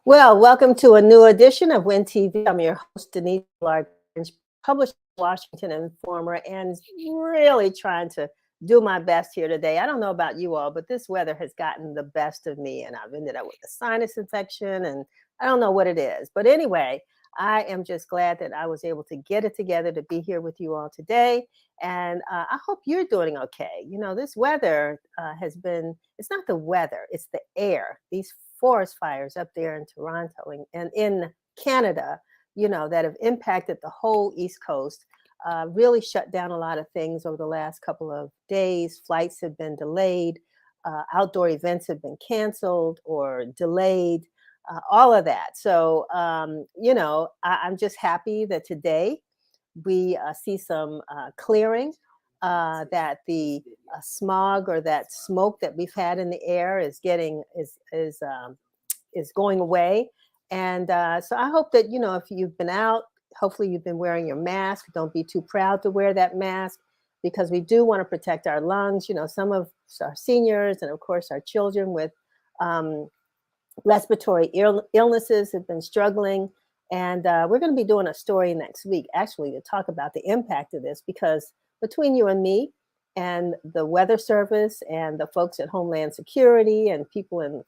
Well, welcome to a new edition of Win TV. I'm your host, Denise Large, published Washington Informer, and really trying to do my best here today. I don't know about you all, but this weather has gotten the best of me, and I've ended up with a sinus infection, and I don't know what it is. But anyway, I am just glad that I was able to get it together to be here with you all today. And I hope you're doing okay. You know, this weather has been, it's not the weather, it's the air. These forest fires up there in Toronto and in Canada, you know, that have impacted the whole East Coast, really shut down a lot of things over the last couple of days. Flights have been delayed, outdoor events have been canceled or delayed, all of that. So, you know, I'm just happy that today we see some clearing, that the smog or that smoke that we've had in the air is getting is going away. And so I hope that, you know, if you've been out, hopefully you've been wearing your mask. Don't be too proud to wear that mask, because we do want to protect our lungs. You know, some of our seniors and of course our children with um, respiratory illnesses have been struggling. And we're going to be doing a story next week, actually, to talk about the impact of this, because between you and me and the Weather Service and the folks at Homeland Security and people in the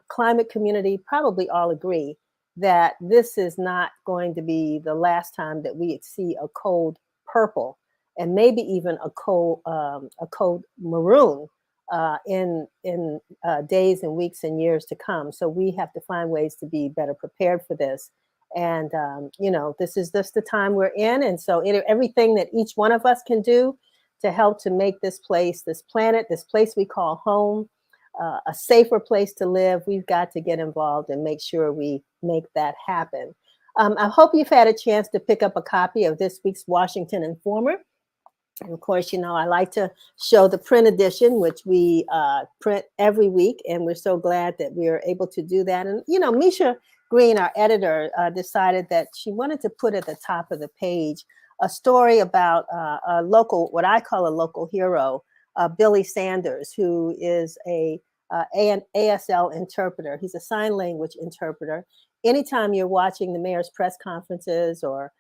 climate community probably all agree that this is not going to be the last time that we see a cold purple, and maybe even a cold maroon in days and weeks and years to come. So we have to find ways to be better prepared for this. And, you know, this is just the time we're in. And so everything that each one of us can do to help to make this place, this planet, this place we call home, a safer place to live, we've got to get involved and make sure we make that happen. I hope you've had a chance to pick up a copy of this week's Washington Informer. And of course, you know, I like to show the print edition, which we print every week. And we're so glad that we are able to do that. And, you know, Misha Green, our editor, decided that she wanted to put at the top of the page a story about a local, what I call a local hero, Billy Sanders, who is an ASL interpreter. He's a sign language interpreter. Anytime you're watching the mayor's press conferences or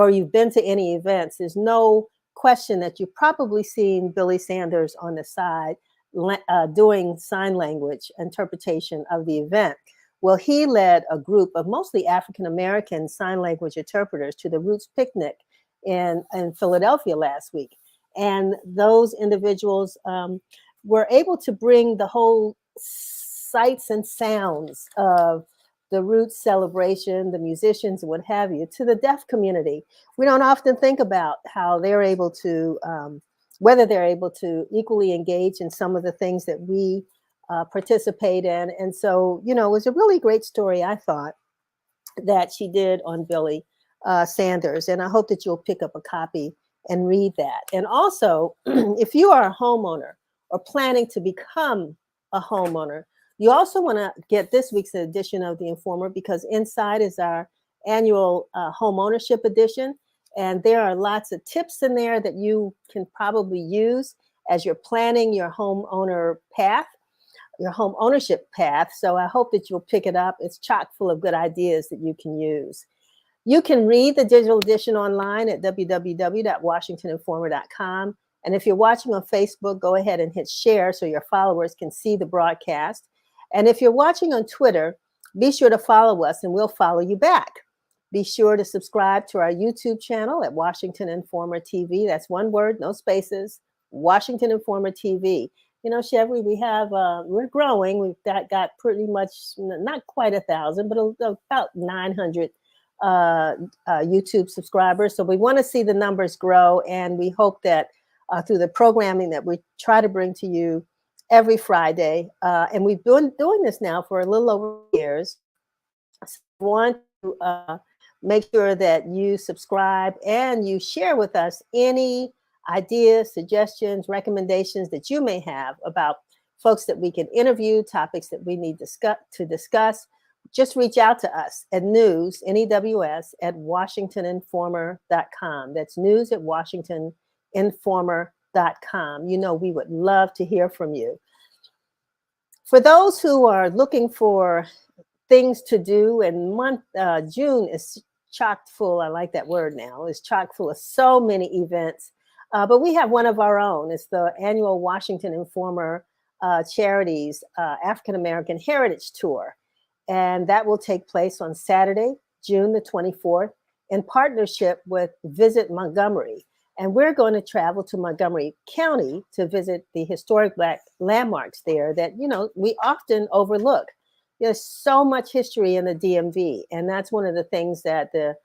you've been to any events, there's no question that you've probably seen Billy Sanders on the side doing sign language interpretation of the event. Well, he led a group of mostly African-American sign language interpreters to the Roots Picnic in Philadelphia last week. And those individuals were able to bring the whole sights and sounds of the Roots celebration, the musicians, and what have you, to the deaf community. We don't often think about how they're able to, whether they're able to equally engage in some of the things that we participate in. And so, you know, it was a really great story, I thought, that she did on Billy Sanders. And I hope that you'll pick up a copy and read that. And also, if you are a homeowner or planning to become a homeowner, you also want to get this week's edition of the Informer, because inside is our annual home ownership edition. And there are lots of tips in there that you can probably use as you're planning your homeowner path, your home ownership path. So I hope that you'll pick it up. It's chock full of good ideas that you can use. You can read the digital edition online at www.washingtoninformer.com. And if you're watching on Facebook, go ahead and hit share so your followers can see the broadcast. And if you're watching on Twitter, be sure to follow us and we'll follow you back. Be sure to subscribe to our YouTube channel at Washington Informer TV. That's one word, no spaces, Washington Informer TV. You know, Chevy, we have, we're growing. We've got pretty much, not quite 1,000, but about 900 YouTube subscribers. So we want to see the numbers grow. And we hope that through the programming that we try to bring to you every Friday, and we've been doing this now for a little over years. So we want to make sure that you subscribe and you share with us any ideas, suggestions, recommendations that you may have about folks that we can interview, topics that we need to discuss. Just reach out to us at news, N-E-W-S, at WashingtonInformer.com. That's news at WashingtonInformer.com. You know, we would love to hear from you. For those who are looking for things to do, and June is chock full. I like that word now. It's chock full of so many events. But we have one of our own. It's the annual Washington Informer Charities African American Heritage Tour. And that will take place on Saturday, June the 24th, in partnership with Visit Montgomery. And we're going to travel to Montgomery County to visit the historic Black landmarks there that, we often overlook. There's so much history in the DMV. And that's one of the things that the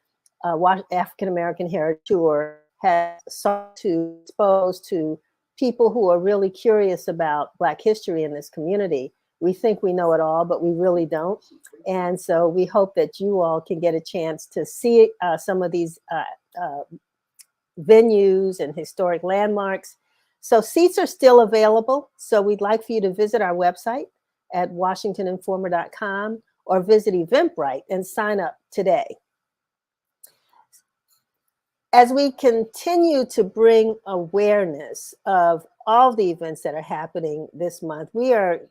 African American Heritage Tour has sought to expose to people who are really curious about Black history in this community. We think we know it all, but we really don't. And so we hope that you all can get a chance to see some of these venues and historic landmarks. So seats are still available. So we'd like for you to visit our website at washingtoninformer.com or visit Eventbrite and sign up today. As we continue to bring awareness of all the events that are happening this month, we are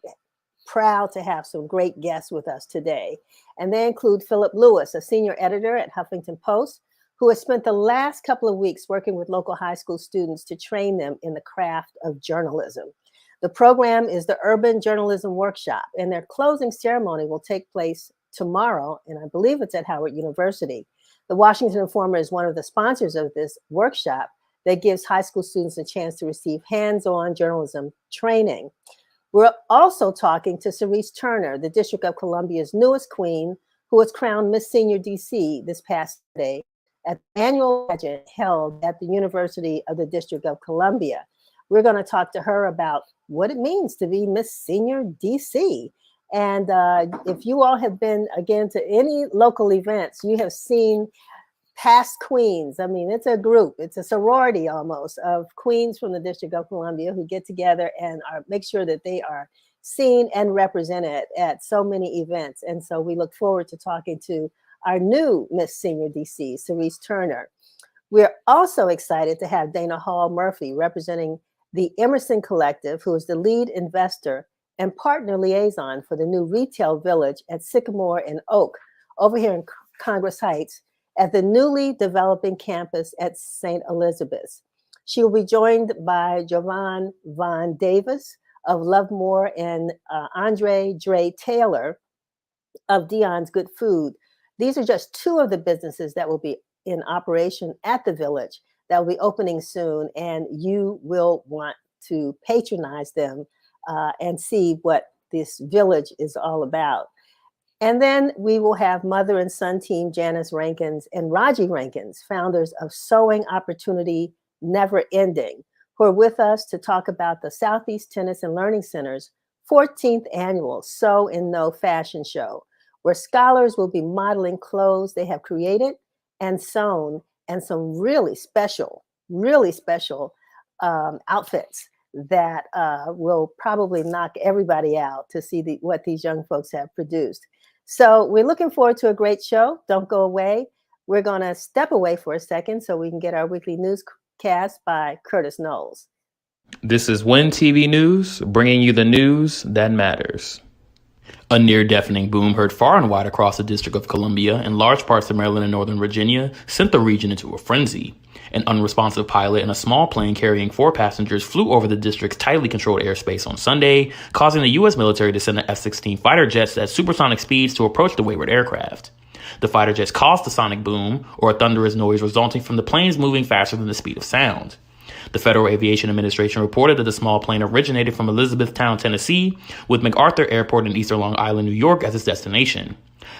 proud to have some great guests with us today. And they include Philip Lewis, a senior editor at Huffington Post, who has spent the last couple of weeks working with local high school students to train them in the craft of journalism. The program is the Urban Journalism Workshop, and their closing ceremony will take place tomorrow, and I believe it's at Howard University. The Washington Informer is one of the sponsors of this workshop that gives high school students a chance to receive hands-on journalism training. We're also talking to Cerise Turner, the District of Columbia's newest queen, who was crowned Miss Senior DC this past day at the annual pageant held at the University of the District of Columbia. We're going to talk to her about what it means to be Miss Senior DC. And if you all have been, again, to any local events, you have seen past queens. I mean, it's a group, it's a sorority almost of queens from the District of Columbia who get together and make sure that they are seen and represented at so many events. And so we look forward to talking to our new Miss Senior DC, Cerise Turner. We're also excited to have Dana Hall Murphy representing the Emerson Collective, who is the lead investor and partner liaison for the new retail village at Sycamore and Oak over here in Congress Heights at the newly developing campus at St. Elizabeth's. She will be joined by Jovan Von Davis of Lovemore and Andre Dre Taylor of Dion's Good Food. These are just two of the businesses that will be in operation at the village that will be opening soon, and you will want to patronize them and see what this village is all about. And then we will have mother and son team Janice Rankins and Raji Rankins, founders of Sewing Opportunity Never Ending, who are with us to talk about the Southeast Tennis and Learning Center's 14th annual Sew and Know fashion show, where scholars will be modeling clothes they have created and sewn, and some really special outfits that will probably knock everybody out to see what these young folks have produced. So we're looking forward to a great show. Don't go away. We're going to step away for a second so we can get our weekly newscast by Curtis Knowles. This is WIN TV News, bringing you the news that matters. A near-deafening boom heard far and wide across the District of Columbia and large parts of Maryland and Northern Virginia sent the region into a frenzy. An unresponsive pilot in a small plane carrying 4 passengers flew over the district's tightly controlled airspace on Sunday, causing the U.S. military to send the F-16 fighter jets at supersonic speeds to approach the wayward aircraft. The fighter jets caused the sonic boom, or a thunderous noise resulting from the planes moving faster than the speed of sound. The Federal Aviation Administration reported that the small plane originated from Elizabethtown, Tennessee, with MacArthur Airport in Eastern Long Island, New York as its destination.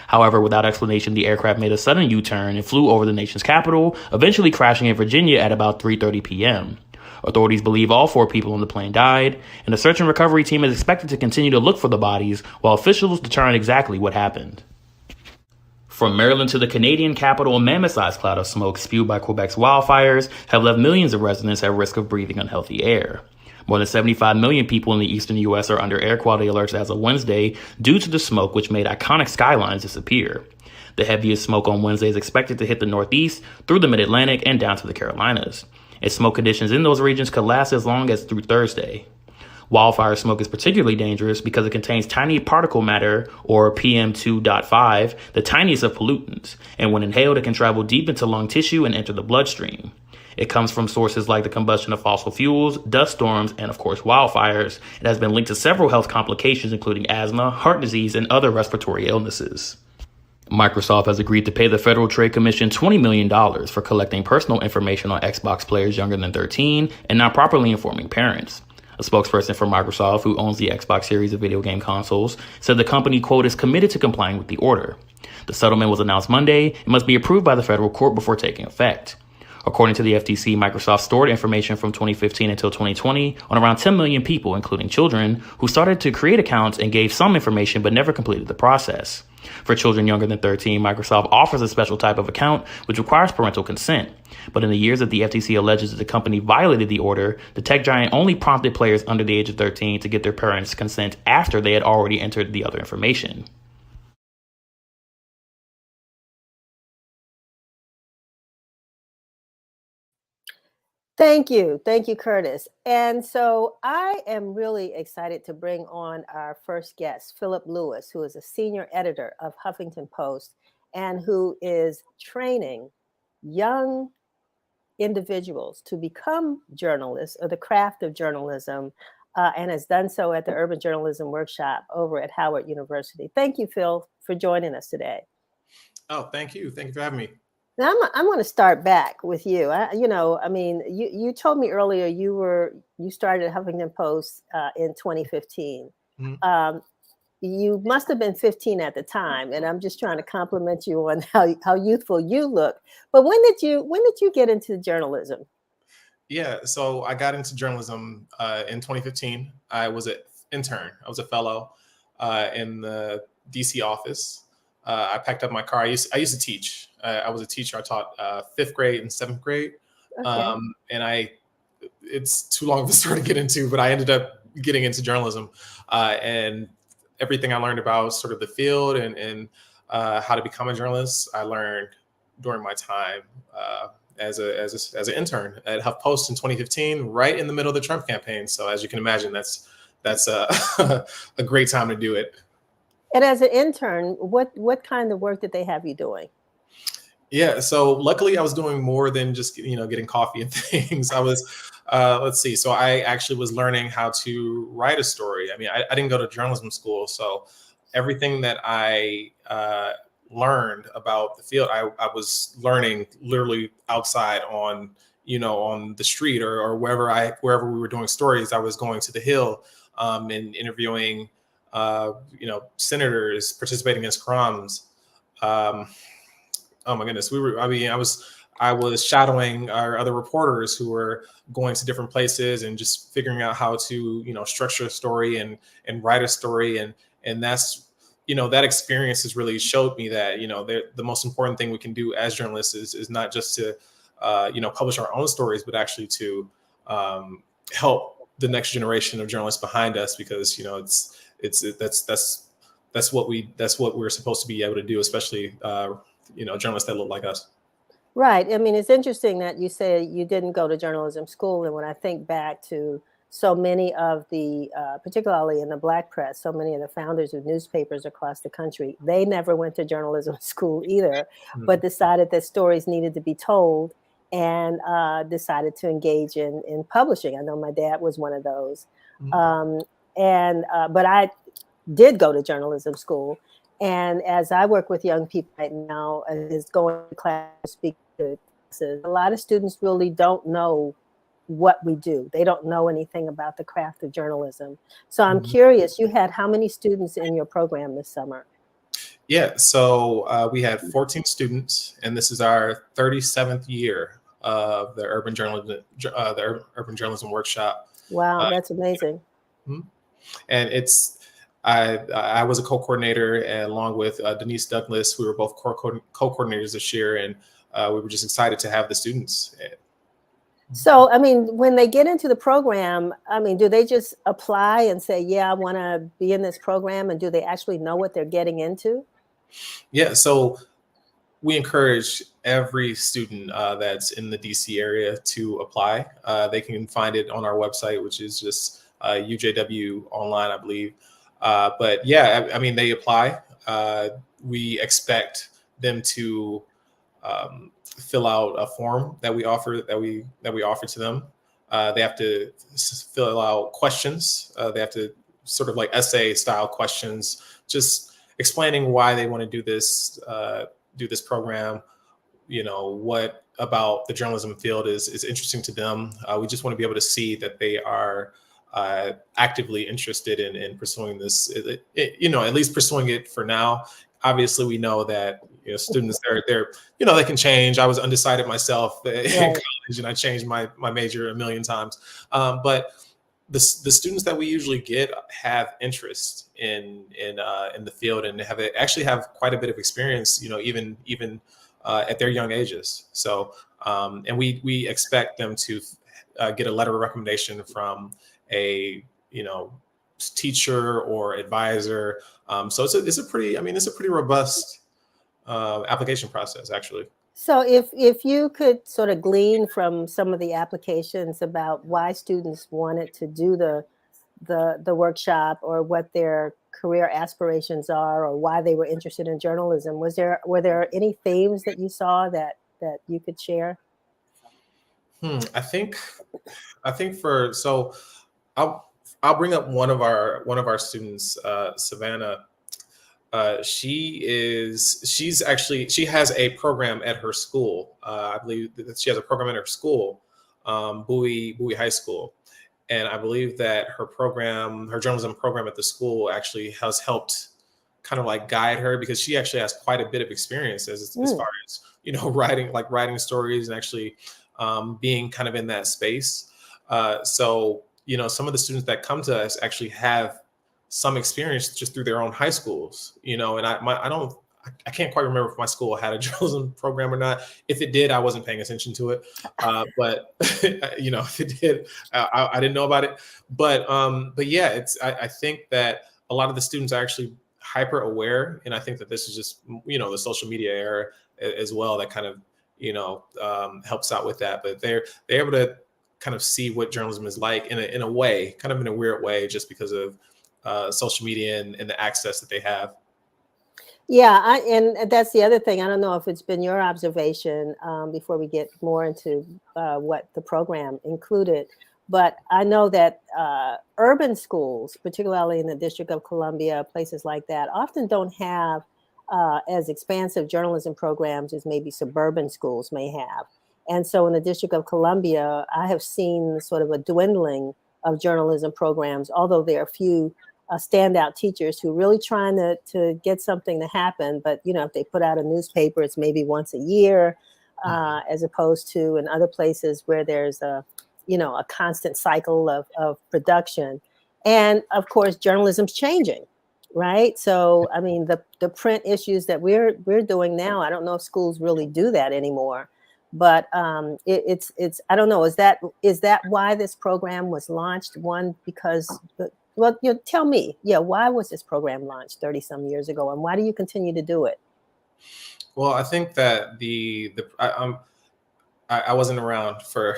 However, without explanation, the aircraft made a sudden U-turn and flew over the nation's capital, eventually crashing in Virginia at about 3:30 p.m. Authorities believe all 4 people on the plane died, and the search and recovery team is expected to continue to look for the bodies while officials determine exactly what happened. From Maryland to the Canadian capital, a mammoth-sized cloud of smoke spewed by Quebec's wildfires have left millions of residents at risk of breathing unhealthy air. More than 75 million people in the eastern U.S. are under air quality alerts as of Wednesday due to the smoke, which made iconic skylines disappear. The heaviest smoke on Wednesday is expected to hit the Northeast, through the Mid-Atlantic, and down to the Carolinas. And smoke conditions in those regions could last as long as through Thursday. Wildfire smoke is particularly dangerous because it contains tiny particle matter, or PM2.5, the tiniest of pollutants, and when inhaled, it can travel deep into lung tissue and enter the bloodstream. It comes from sources like the combustion of fossil fuels, dust storms, and of course wildfires. It has been linked to several health complications, including asthma, heart disease, and other respiratory illnesses. Microsoft has agreed to pay the Federal Trade Commission $20 million for collecting personal information on Xbox players younger than 13 and not properly informing parents. A spokesperson for Microsoft, who owns the Xbox series of video game consoles, said the company, quote, is committed to complying with the order. The settlement was announced Monday and must be approved by the federal court before taking effect. According to the FTC, Microsoft stored information from 2015 until 2020 on around 10 million people, including children, who started to create accounts and gave some information but never completed the process. For children younger than 13, Microsoft offers a special type of account which requires parental consent. But in the years that the FTC alleges that the company violated the order, the tech giant only prompted players under the age of 13 to get their parents' consent after they had already entered the other information. Thank you. Thank you, Curtis. And so I am really excited to bring on our first guest, Philip Lewis, who is a senior editor of Huffington Post and who is training young individuals to become journalists or the craft of journalism, and has done so at the Urban Journalism Workshop over at Howard University. Thank you, Phil, for joining us today. Oh, thank you. Thank you for having me. Now, I'm going to start back with you. You told me earlier you started at Huffington Post in 2015. Mhm. You must have been 15 at the time, and I'm just trying to compliment you on how youthful you look. But when did you get into journalism? Yeah, so I got into journalism in 2015. I was an intern. I was a fellow in the DC office. I packed up my car. I used to teach. I was a teacher. I taught 5th grade and 7th grade. Okay. It's too long of a story to get into, but I ended up getting into journalism, and everything I learned about sort of the field and how to become a journalist, I learned during my time as an intern at HuffPost in 2015, right in the middle of the Trump campaign. So as you can imagine, that's a a great time to do it. And as an intern, what kind of work did they have you doing? Yeah, so luckily I was doing more than just getting coffee and things. I was let's see. So I actually was learning how to write a story. I mean, I didn't go to journalism school, so everything that I learned about the field, I was learning literally outside on on the street or wherever we were doing stories. I was going to the Hill and interviewing senators, participating in scrums. Oh my goodness, I was shadowing our other reporters who were going to different places and just figuring out how to structure a story and write a story, and that's that experience has really showed me that the most important thing we can do as journalists is not just to publish our own stories, but actually to help the next generation of journalists behind us, because that's what we're supposed to be able to do, especially journalists that look like us. Right. I mean, it's interesting that you say you didn't go to journalism school. And when I think back to so many of the, particularly in the Black press, so many of the founders of newspapers across the country, they never went to journalism school either, but decided that stories needed to be told and decided to engage in publishing. I know my dad was one of those. But I did go to journalism school. And as I work with young people right now, is going to class, speak to classes, a lot of students really don't know what we do. They don't know anything about the craft of journalism. So I'm curious, you had how many students in your program this summer? Yeah, so we had 14 students, and this is our 37th year of the Urban Journalism Workshop. Wow, that's amazing. And I was a co-coordinator, and along with Denise Douglas. We were both co-coordinators this year, and we were just excited to have the students. So, I mean, when they get into the program, I mean, do they just apply and say, yeah, I want to be in this program? And do they actually know what they're getting into? Yeah, so we encourage every student that's in the DC area to apply. They can find it on our website, which is just UJW online, I believe. But yeah, I mean, they apply. We expect them to fill out a form that we offer to them. They have to fill out questions. They have to sort of like essay style questions, just explaining why they want to do this program. What about the journalism field is interesting to them. We just want to be able to see that they are actively interested in pursuing this. At least pursuing it for now. Obviously, we know that students they're they can change. I was undecided myself in college, and I changed my major a million times. But the students that we usually get have interest in the field and actually have quite a bit of experience. Even at their young ages. So and we expect them to get a letter of recommendation from a teacher or advisor. So it's a pretty robust application process, actually. So if you could sort of glean from some of the applications about why students wanted to do the workshop, or what their career aspirations are, or why they were interested in journalism, were there any themes that you saw that you could share? I think I'll bring up one of our students, Savannah. She has a program at her school. I believe that she has a program at her school, Bowie High School. And I believe that her journalism program at the school actually has helped kind of like guide her, because she actually has quite a bit of experience as far as, writing stories and actually being kind of in that space. So some of the students that come to us actually have some experience just through their own high schools, and I can't quite remember if my school had a journalism program or not. If it did, I wasn't paying attention to it. But if it did, I didn't know about it. But yeah, I think that a lot of the students are actually hyper aware, and I think that this is just the social media era as well that kind of helps out with that. But they're able to kind of see what journalism is like in a way, kind of in a weird way, just because of social media and the access that they have. Yeah, and that's the other thing. I don't know if it's been your observation before we get more into what the program included, but I know that urban schools, particularly in the District of Columbia, places like that, often don't have as expansive journalism programs as maybe suburban schools may have. And so in the District of Columbia, I have seen sort of a dwindling of journalism programs, although there are a few standout teachers who are really trying to get something to happen. But, if they put out a newspaper, it's maybe once a year, as opposed to in other places where there's a constant cycle of production. And of course, journalism's changing, right? So, I mean, the print issues that we're doing now, I don't know if schools really do that anymore. But it's I don't know, is that why this program was launched? One, because well, tell me, why was this program launched 30 some years ago, and why do you continue to do it? Well, I think that I wasn't around for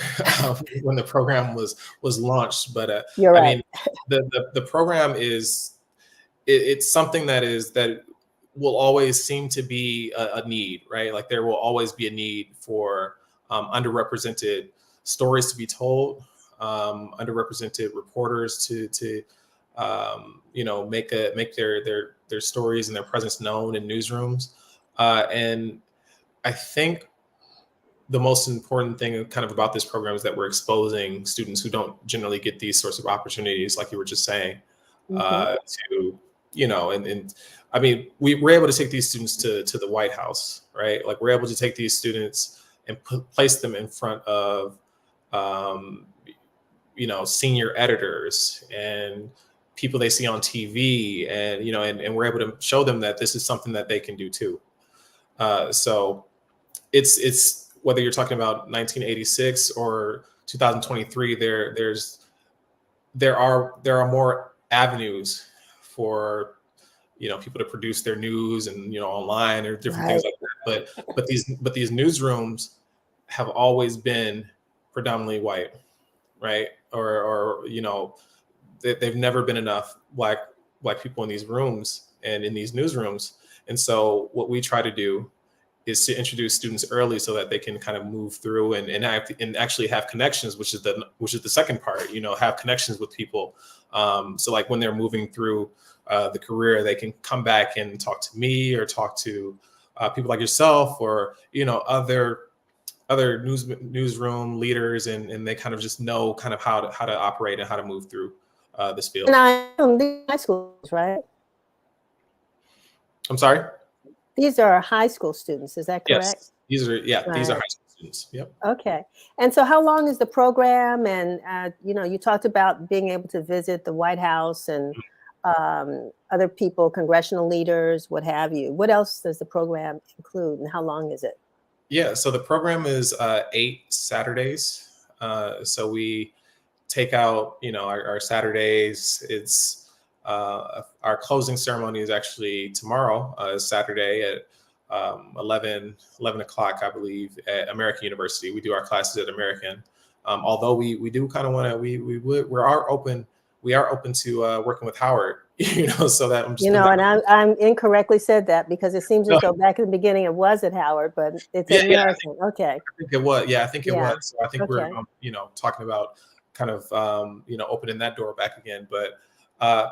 when the program was launched, but You're right. I mean, the program it's something that will always seem to be a need, right? Like there will always be a need for underrepresented stories to be told, underrepresented reporters to make their stories and their presence known in newsrooms. And I think the most important thing kind of about this program is that we're exposing students who don't generally get these sorts of opportunities, like you were just saying, to, and I mean, we're able to take these students to the White House, right? Like we're able to take these students and place them in front of, senior editors and people they see on TV, and and we're able to show them that this is something that they can do too. So it's whether you're talking about 1986 or 2023, there are more avenues for people to produce their news and online or different things like that. But these newsrooms have always been predominantly white, right? Or they've never been enough black people in these rooms and in these newsrooms. And so what we try to do is to introduce students early so that they can kind of move through and actually have connections, which is the second part, have connections with people. So like when they're moving through the career, they can come back and talk to me or talk to people like yourself or, other newsroom leaders, and they kind of just know kind of how to operate and how to move through this field. And I am these high schools, right? I'm sorry? These are high school students, is that correct? Yes, these are Right. These are high school students. Yep. Okay. And so how long is the program? And, you talked about being able to visit the White House and other people, congressional leaders, what have you. What else does the program include and how long is it? Yeah, so the program is 8 Saturdays. So we take out, our Saturdays. It's our closing ceremony is actually tomorrow, Saturday at 11 o'clock, I believe, at American University. We do our classes at American. Although we do kind of want to, we are open to working with Howard, so that I'm just, and I'm incorrectly said that because it seems as though back in the beginning it was at Howard, but it's at American. Okay. I think it was. Yeah, I think it was. So I think Okay. we're, talking about kind of, opening that door back again. But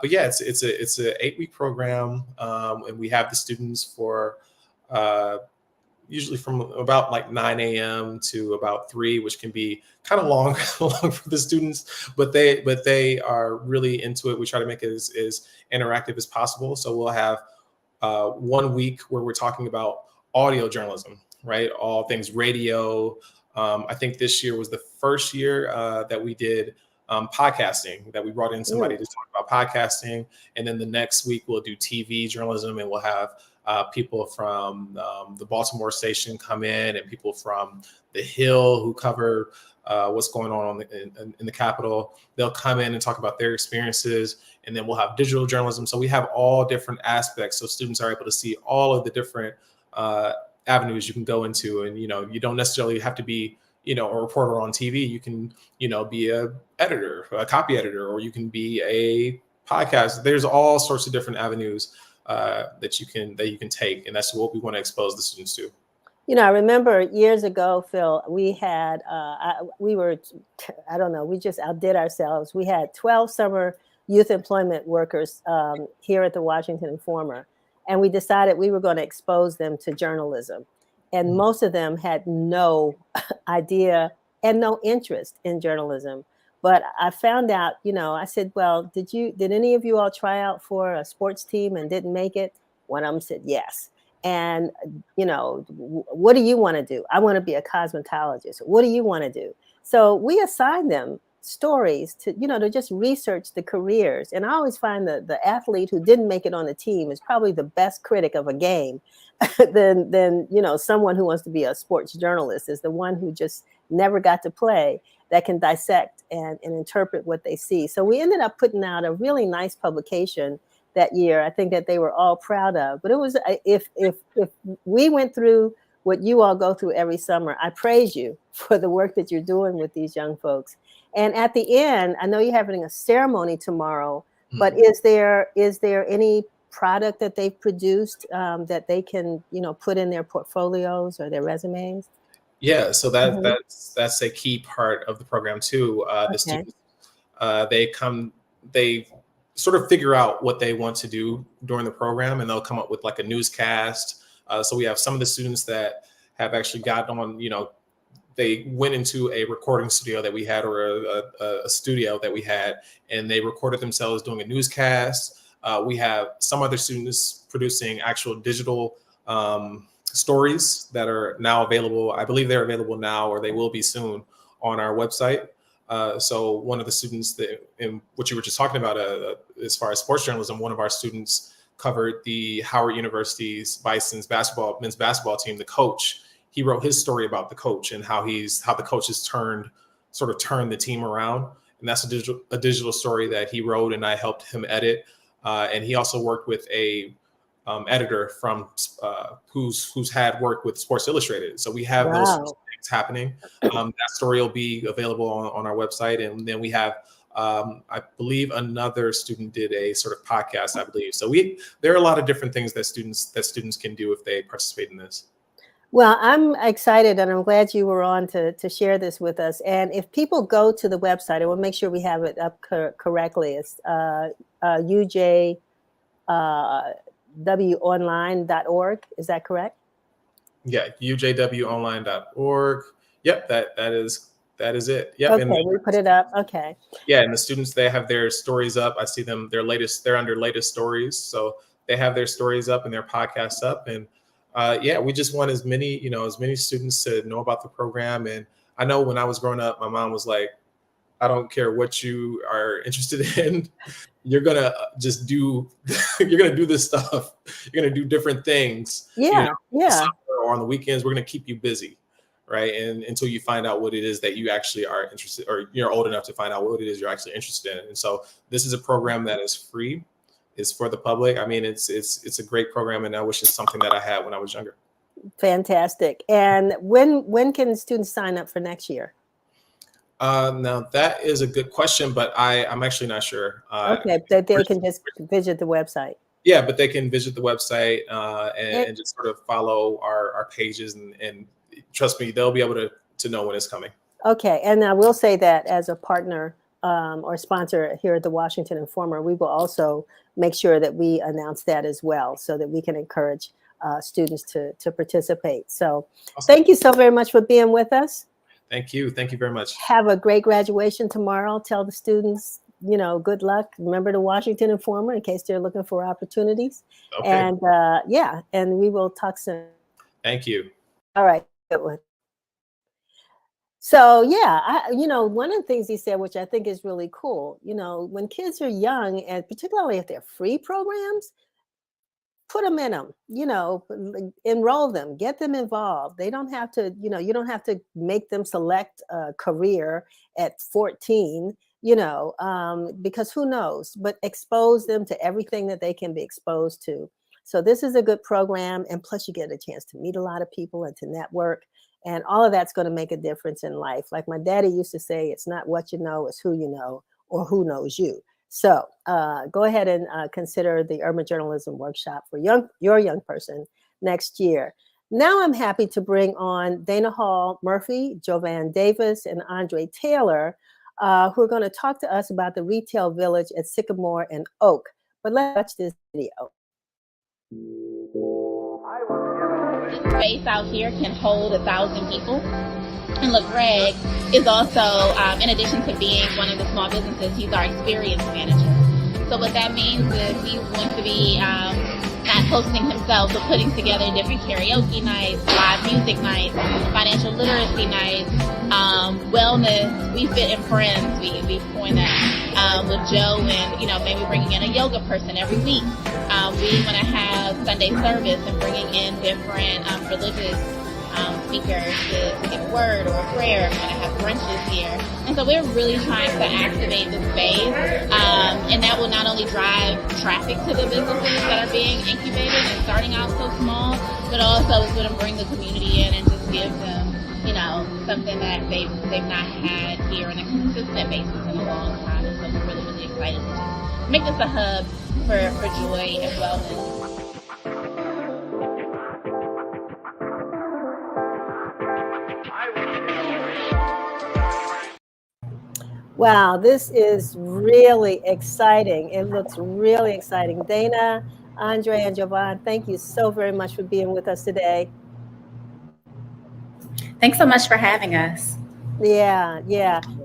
yeah, it's a 8-week program, and we have the students for usually from about like 9 a.m. to about 3, which can be kind of long for the students, but they are really into it. We try to make it as interactive as possible. So we'll have 1 week where we're talking about audio journalism, right? All things radio. I think this year was the first year that we did podcasting, that we brought in somebody to talk about podcasting. And then the next week we'll do TV journalism, and we'll have people from the Baltimore station come in, and people from the Hill who cover what's going on in the Capitol. They'll come in and talk about their experiences, and then we'll have digital journalism. So we have all different aspects, so students are able to see all of the different avenues you can go into. And you don't necessarily have to be a reporter on TV. You can be a editor, a copy editor, or you can be a podcast. There's all sorts of different avenues that you can take, and that's what we want to expose the students to. I remember years ago, Phil, we had, we just outdid ourselves. We had 12 summer youth employment workers here at the Washington Informer, and we decided we were going to expose them to journalism. And most of them had no idea and no interest in journalism. But I found out, I said, well, did any of you all try out for a sports team and didn't make it? One of them said yes. And, what do you want to do? I want to be a cosmetologist. What do you want to do? So we assigned them stories to just research the careers. And I always find the athlete who didn't make it on the team is probably the best critic of a game than someone who wants to be a sports journalist, is the one who just never got to play, that can dissect and interpret what they see. So we ended up putting out a really nice publication that year. I think that they were all proud of. But it was, if we went through what you all go through every summer, I praise you for the work that you're doing with these young folks. And at the end, I know you're having a ceremony tomorrow, but is there any product that they've produced that they can put in their portfolios or their resumes? Yeah, so that's a key part of the program too. The students, they sort of figure out what they want to do during the program, and they'll come up with like a newscast. So we have some of the students that have actually gotten on, they went into a recording studio that we had, or a studio that we had, and they recorded themselves doing a newscast. We have some other students producing actual digital stories that are now available. I believe they're available now, or they will be soon, on our website. So one of the students that, in what you were just talking about, as far as sports journalism, one of our students covered the Howard University's Bison's men's basketball team, the coach. He wrote his story about the coach and how the coach has turned the team around. And that's a digital story that he wrote, and I helped him edit. And he also worked with a editor from who's had worked with Sports Illustrated. So we have those things happening. That story will be available on our website. And then we have I believe another student did a sort of podcast, I believe. So there are a lot of different things that students can do if they participate in this. Well, I'm excited, and I'm glad you were on to share this with us. And if people go to the website, I will make sure we have it up correctly. It's UJWonline.org. Is that correct? Yeah, UJWonline.org. Yep, that is it. Yep. Okay, we put it up. Okay. Yeah, and the students, they have their stories up. I see them, they're under latest stories. So they have their stories up and their podcasts up. And yeah, we just want as many students to know about the program. And I know when I was growing up, my mom was like, I don't care what you are interested in. You're going to just you're going to do this stuff. You're going to do different things. Yeah. Yeah. Or on the weekends, we're going to keep you busy. Right. And until you find out what it is that you actually are interested, or you're old enough to find out what it is you're actually interested in. And so this is a program that is free. It's for the public. I mean, it's a great program, and I wish it's something that I had when I was younger. Fantastic. And when can students sign up for next year? Now that is a good question, but I'm actually not sure. Okay, that they can just visit the website. Yeah, but they can visit the website and just sort of follow our pages, and trust me, they'll be able to know when it's coming. Okay, and I will say that as a partner or sponsor here at the Washington Informer, we will also make sure that we announce that as well, so that we can encourage students to participate. So awesome. Thank you so very much for being with us. Thank you. Thank you very much. Have a great graduation tomorrow. Tell the students, good luck. Remember the Washington Informer in case they're looking for opportunities. Okay. And yeah, and we will talk soon. Thank you. All right. Good one. So yeah, one of the things he said, which I think is really cool, when kids are young, and particularly if they're free programs, put them in them, enroll them, get them involved. They don't have to, you don't have to make them select a career at 14, because who knows, but expose them to everything that they can be exposed to. So this is a good program. And plus you get a chance to meet a lot of people and to network, and all of that's going to make a difference in life. Like my daddy used to say, it's not what you know, it's who you know, or who knows you. So go ahead and consider the Urban Journalism Workshop for your young person next year. Now I'm happy to bring on Dana Hall Murphy, Jovan Davis, and Andre Taylor, who are going to talk to us about the retail village at Sycamore and Oak. But let's watch this video. This space out here can hold 1,000 people. And look, Greg is also, in addition to being one of the small businesses, he's our experience manager. So what that means is he's going to be not hosting himself, but putting together different karaoke nights, live music nights, financial literacy nights, wellness. We fit in friends. We point that with Joe, and maybe bringing in a yoga person every week. We want to have Sunday service and bringing in different religious speakers to give a word or a prayer. We're going to have brunches here. And so we're really trying to activate the space. And that will not only drive traffic to the businesses that are being incubated and starting out so small, but also it's going to bring the community in and just give them, something that they've not had here on a consistent basis in a long time. And so we're really, really excited to just make this a hub for joy and wellness. Wow, this is really exciting. It looks really exciting. Dana, Andre, and Jovan, thank you so very much for being with us today. Thanks so much for having us. Yeah.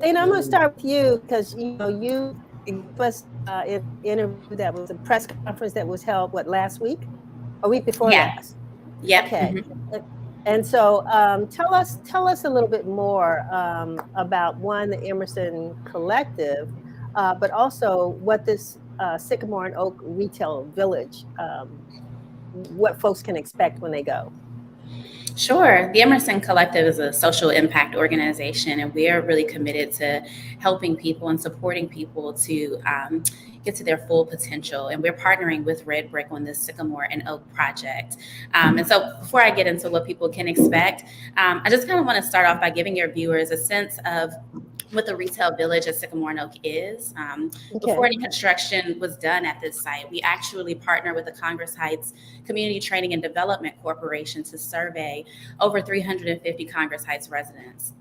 Dana, I'm going to start with you because, you gave us an interview that was a press conference that was held, last week? A week before last? Yep. Okay. Mm-hmm. And so tell us a little bit more about, one, the Emerson Collective, but also what this Sycamore and Oak Retail Village, what folks can expect when they go. Sure. The Emerson Collective is a social impact organization, and we are really committed to helping people and supporting people to get to their full potential. And we're partnering with Red Brick on this Sycamore and Oak project. And so before I get into what people can expect, I just kind of want to start off by giving your viewers a sense of what the retail village at Sycamore Oak is. Okay. Before any construction was done at this site, we actually partnered with the Congress Heights Community Training and Development Corporation to survey over 350 Congress Heights residents.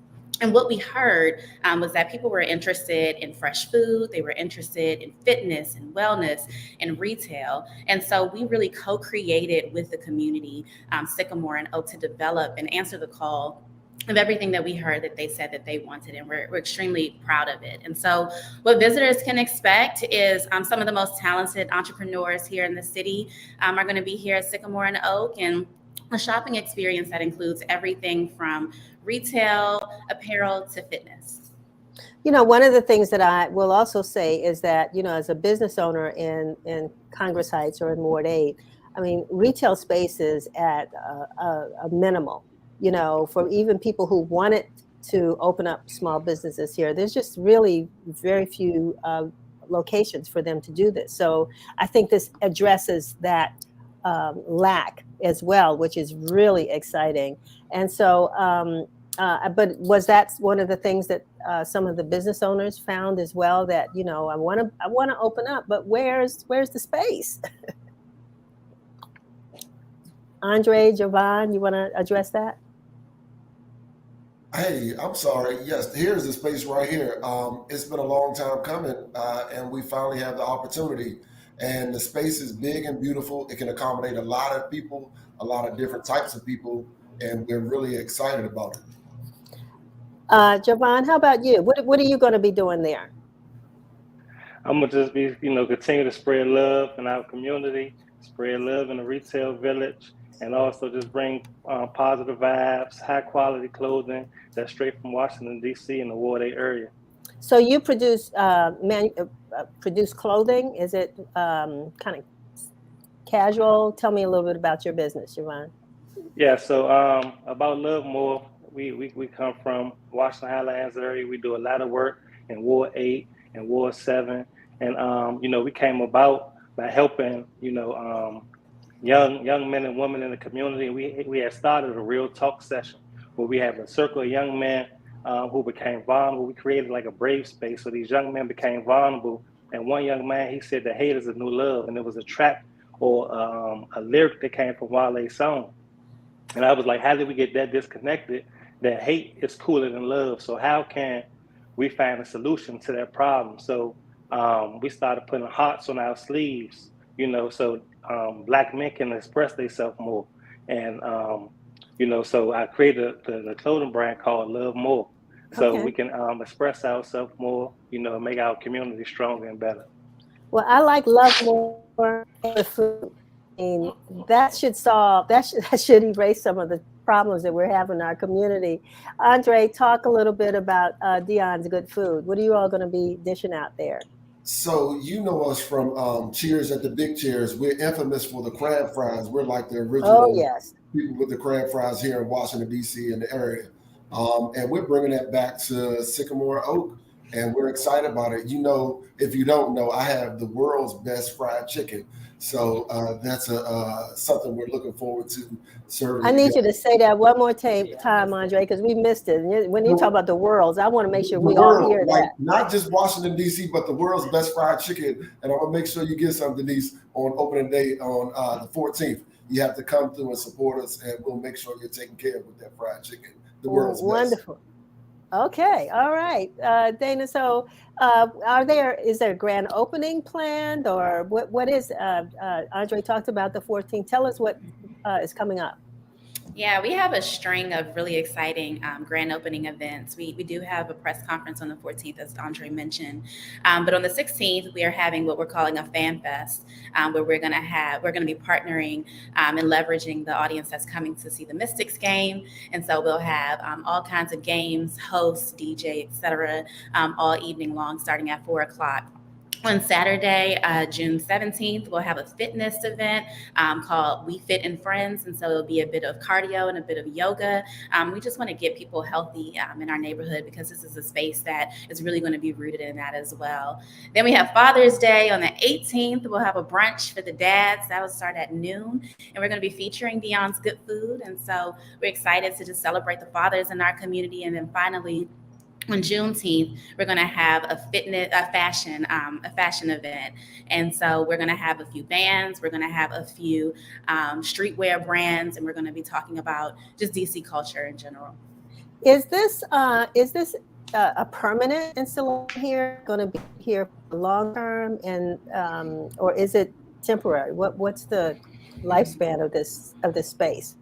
And what we heard was that people were interested in fresh food, they were interested in fitness and wellness and retail. And so we really co-created with the community, Sycamore and Oak, to develop and answer the call of everything that we heard that they said that they wanted, and we're extremely proud of it. And so what visitors can expect is some of the most talented entrepreneurs here in the city are going to be here at Sycamore and Oak, and a shopping experience that includes everything from retail, apparel to fitness. You know, one of the things that I will also say is that, you know, as a business owner in Congress Heights or in Ward 8, I mean, retail space is at a minimal, you know, for even people who wanted to open up small businesses here. There's just really very few locations for them to do this. So I think this addresses that lack as well, which is really exciting. And so, but was that one of the things that some of the business owners found as well, that, you know, I want to open up, but where's the space? Andre, Jovan, you want to address that? Hey, I'm sorry. Yes, here's the space right here. It's been a long time coming, and we finally have the opportunity. And the space is big and beautiful. It can accommodate a lot of people, a lot of different types of people, and we're really excited about it. Jovan, how about you? What are you going to be doing there? I'm gonna just be, continue to spread love in our community, spread love in the retail village, and also just bring positive vibes, high quality clothing that's straight from Washington, D.C. and the Ward 8 area. So you produce produce clothing. Is it kind of casual? Tell me a little bit about your business, Jovan. Yeah, so about Love More, we come from Washington Highlands area. We do a lot of work in Ward 8 and Ward 7. And, we came about by helping, young men and women in the community. We had started a real talk session where we have a circle of young men who became vulnerable. We created like a brave space, so these young men became vulnerable. And one young man, he said, "The hate is a new love," and it was a track or a lyric that came from Wale's song. And I was like, how did we get that disconnected? That hate is cooler than love. So how can we find a solution to that problem? So we started putting hearts on our sleeves, so Black men can express themselves more. And so I created the clothing brand called Love More, so we can express ourselves more, make our community stronger and better. Well, I like Love More and food. I mean, that should erase some of the problems that we're having in our community. Andre, talk a little bit about Dion's Good Food. What are you all going to be dishing out there? So you know us from Cheers at the Big Cheers. We're infamous for the crab fries. We're like the original people with the crab fries here in Washington, D.C. in the area. And we're bringing that back to Sycamore Oak, and we're excited about it. If you don't know, I have the world's best fried chicken. So that's something we're looking forward to serving. I need you to say that one more time, Andre, because we missed it. When you talk about the worlds, I want to make sure we all hear that. Not just Washington, D.C., but the world's best fried chicken. And I want to make sure you get some, Denise, on opening day on the 14th. You have to come through and support us, and we'll make sure you're taken care of with that fried chicken. The world's wonderful. Best. Okay, all right, Dana. So, is there a grand opening planned, or what is? Andre talked about the 14th. Tell us what is coming up. Yeah, we have a string of really exciting grand opening events. We do have a press conference on the 14th, as Andre mentioned. But on the 16th, we are having what we're calling a fan fest, where we're going to be partnering and leveraging the audience that's coming to see the Mystics game. And so we'll have all kinds of games, hosts, DJ, etc., all evening long, starting at 4:00. On Saturday, June 17th, we'll have a fitness event called We Fit and Friends. And so it'll be a bit of cardio and a bit of yoga. We just want to get people healthy in our neighborhood, because this is a space that is really going to be rooted in that as well. Then we have Father's Day on the 18th. We'll have a brunch for the dads. That will start at noon. And we're going to be featuring Dion's Good Food. And so we're excited to just celebrate the fathers in our community. And then finally, on Juneteenth, we're going to have a fashion event. And so we're going to have a few bands, we're going to have a few streetwear brands, and we're going to be talking about just DC culture in general. Is this a permanent installation here, going to be here for long term, and or is it temporary? What's the lifespan of this space?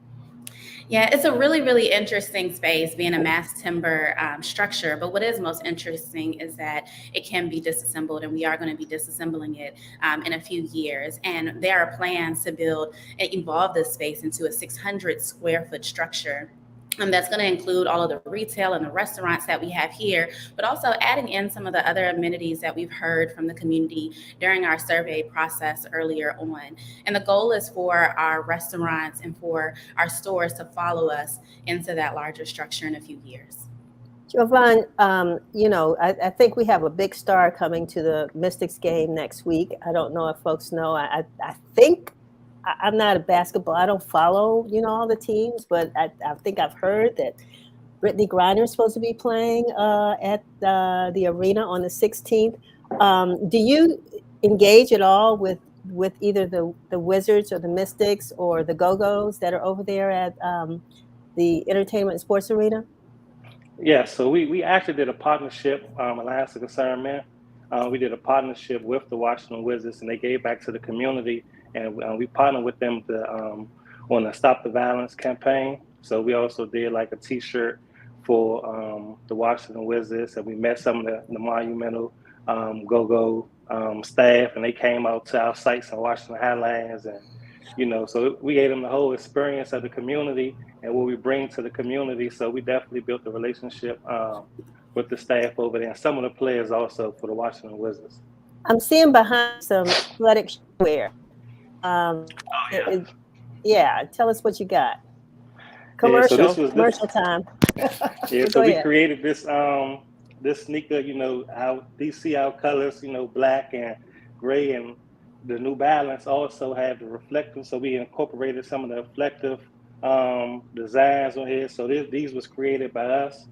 Yeah, it's a really, really interesting space, being a mass timber structure. But what is most interesting is that it can be disassembled, and we are going to be disassembling it in a few years. And there are plans to build and evolve this space into a 600 square foot structure. That's going to include all of the retail and the restaurants that we have here, but also adding in some of the other amenities that we've heard from the community during our survey process earlier on. And the goal is for our restaurants and for our stores to follow us into that larger structure in a few years. Jovan, I think we have a big star coming to the Mystics game next week. I don't know if folks know. I think I'm not a basketball. I don't follow, all the teams, but I think I've heard that Brittany Griner is supposed to be playing at the arena on the 16th. Do you engage at all with either the Wizards or the Mystics or the Go-Go's that are over there at the Entertainment and Sports Arena? Yeah, so we actually did a partnership, Alliance of Concerned Men. We did a partnership with the Washington Wizards, and they gave back to the community. And we partnered with them on the Stop the Violence campaign. So we also did like a T-shirt for the Washington Wizards, and we met some of the Monumental Go-Go staff, and they came out to our sites in Washington Highlands, and so we gave them the whole experience of the community and what we bring to the community. So we definitely built a relationship with the staff over there, and some of the players also for the Washington Wizards. I'm seeing behind some athletic wear. Yeah, tell us what you got. Commercial, yeah, so commercial time. Yeah, so we created this sneaker, our DC, our colors, black and gray, and the New Balance also have the reflective. So we incorporated some of the reflective designs on here. So these was created by us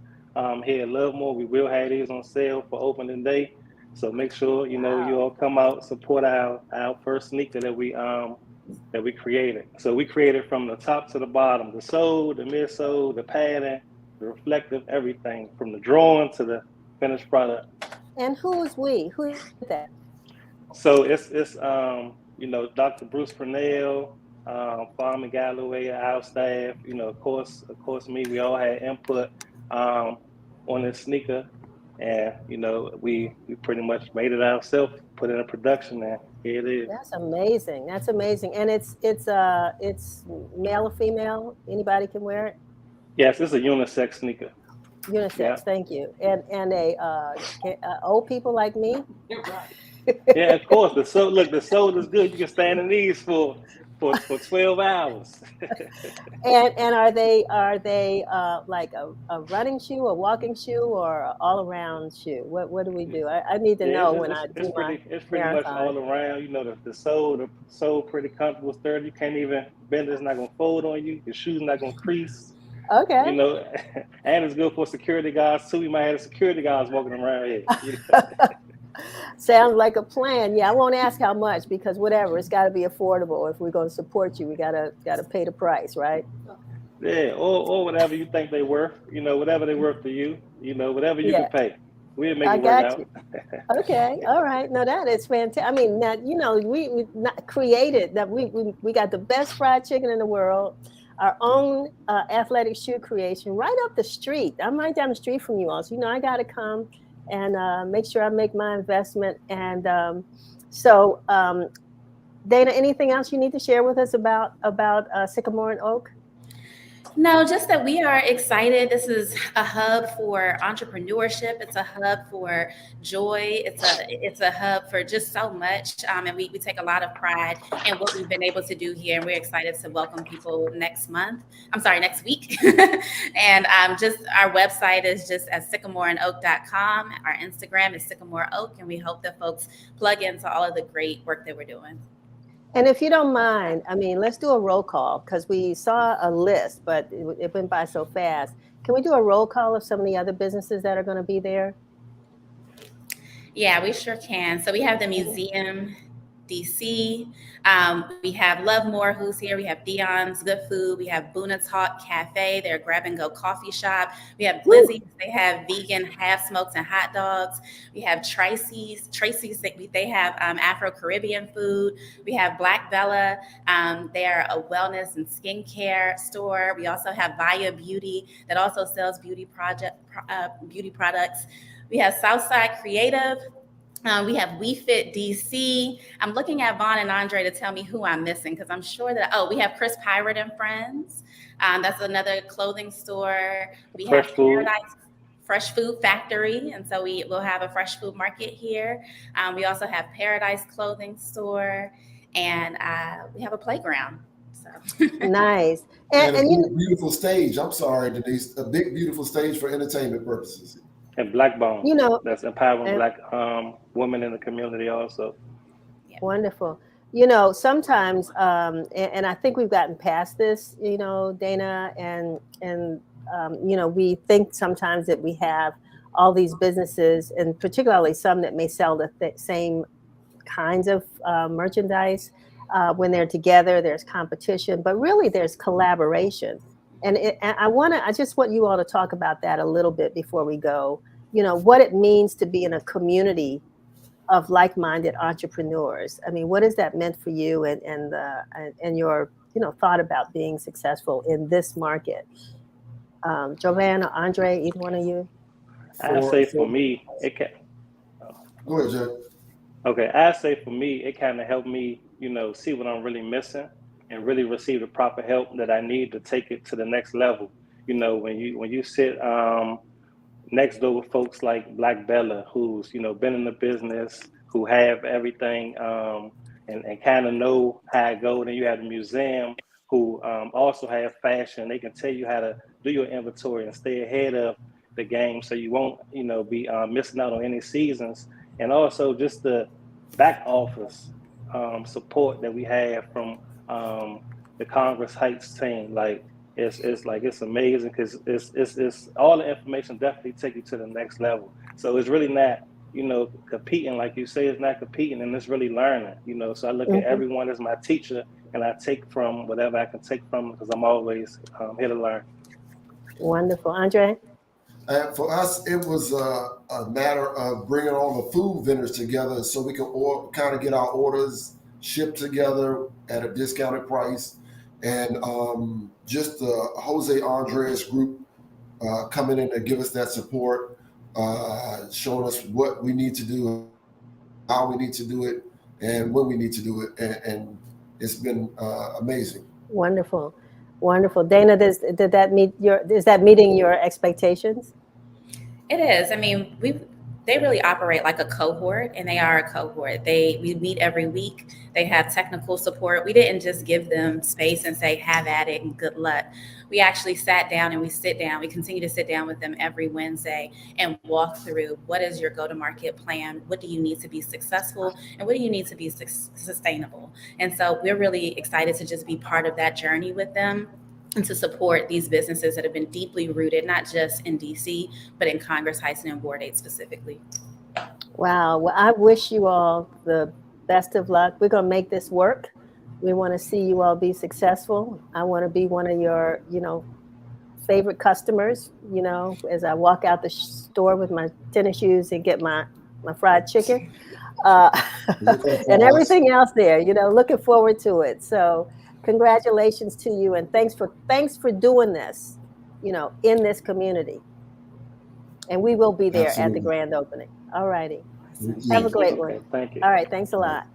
here at Lovemore. We will have these on sale for opening day. So make sure you all come out, support our first sneaker that we created. So we created from the top to the bottom, the sole, the midsole, the padding, the reflective, everything from the drawing to the finished product. And who is we? Who is that? So it's Dr. Bruce Purnell, Farmer Galloway, our staff. Of course me. We all had input on this sneaker. And we pretty much made it ourselves, put it in production, and here it is. That's amazing. And it's male or female? Anybody can wear it? Yes, it's a unisex sneaker. Unisex, yeah. Thank you. And old people like me? Yeah, of course. The sole is good. You can stand in these for 12 hours. and are they like a running shoe, a walking shoe, or an all around shoe? What do we do? I need to know when I do my It's pretty much all around. The sole pretty comfortable, sturdy. You can't even bend it. It's not gonna fold on you. Your shoe's not gonna crease. Okay. And it's good for security guards too. We might have security guards walking around here. Sounds like a plan. Yeah, I won't ask how much, because whatever, it's got to be affordable. If we're going to support you, we gotta pay the price, right? Yeah, or whatever you think they worth. Whatever they worth to you. Whatever you can pay. We'll make it work out. Okay, all right. No, that is fantastic. I mean, that we not created that. We got the best fried chicken in the world. Our own athletic shoe creation right up the street. I'm right down the street from you all. So, I got to come and make sure I make my investment. And so, Dana, anything else you need to share with us about Sycamore and Oak? No, just that we are excited. This is a hub for entrepreneurship. It's a hub for joy. It's a hub for just so much. And we take a lot of pride in what we've been able to do here. And we're excited to welcome people next week. And just our website is just at sycamoreandoak.com. Our Instagram is Sycamore Oak. And we hope that folks plug into all of the great work that we're doing. And if you don't mind, I mean, let's do a roll call because we saw a list, but it went by so fast. Can we do a roll call of some of the other businesses that are going to be there? Yeah, we sure can. So we have the museum, DC. We have Lovemore, who's here. We have Dion's Good Food. We have Buna Talk Cafe, their grab-and-go coffee shop. We have Glizzy's. They have vegan half-smokes and hot dogs. We have Tracy's. They have Afro-Caribbean food. We have Black Bella. They're a wellness and skincare store. We also have Via Beauty that also sells beauty products. We have Southside Creative. We have We Fit DC. I'm looking at Vaughn and Andre to tell me who I'm missing because I'm sure that, we have Chris Pirate and Friends. That's another clothing store. We have Paradise Fresh Food Factory. And so we will have a fresh food market here. We also have Paradise Clothing Store and we have a playground. So. Nice. And a beautiful stage. I'm sorry, Denise, a big, beautiful stage for entertainment purposes. And Black Bone, that's empowering Black women in the community also. Wonderful. Sometimes, and I think we've gotten past this, Dana, and we think sometimes that we have all these businesses, and particularly some that may sell the same kinds of merchandise. When they're together, there's competition, but really there's collaboration. And I just want you all to talk about that a little bit before we go, what it means to be in a community of like-minded entrepreneurs. I mean, what has that meant for you and your, thought about being successful in this market? Joanne or Andre, either one of you? I say for me, it can. Go ahead, Jay. Okay, I say for me, it kind of helped me, see what I'm really missing and really receive the proper help that I need to take it to the next level. When you sit next door with folks like Black Bella, who's been in the business, who have everything and kind of know how it goes. Then you have the museum, who also have fashion. They can tell you how to do your inventory and stay ahead of the game, so you won't be missing out on any seasons. And also just the back office support that we have from the Congress Heights team. Like it's amazing because it's all the information definitely take you to the next level. So it's really not competing, like you say, it's not competing, and it's really learning. So I look at everyone as my teacher, and I take from whatever I can take from because I'm always here to learn. Wonderful. Andre? For us, it was a matter of bringing all the food vendors together so we could kind of get our orders shipped together at a discounted price. And just the Jose Andres group coming in to give us that support, showing us what we need to do, how we need to do it, and when we need to do it. And it's been amazing. Wonderful. Wonderful. Dana, is that meeting your expectations? It is. I mean, they really operate like a cohort, and they are a cohort. We meet every week. They have technical support. We didn't just give them space and say, have at it and good luck. We actually sat down and we continue to sit down with them every Wednesday and walk through what is your go-to-market plan? What do you need to be successful? And what do you need to be sustainable? And so we're really excited to just be part of that journey with them and to support these businesses that have been deeply rooted, not just in DC, but in Congress Heights and in Ward 8 specifically. Wow. Well, I wish you all the best of luck. We're going to make this work. We want to see you all be successful. I want to be one of your, favorite customers, as I walk out the store with my tennis shoes and get my fried chicken and everything else there, looking forward to it. So congratulations to you, and thanks for doing this, in this community. And we will be there at the grand opening. All righty. Have a great one. Thank you. All right. Thanks a lot.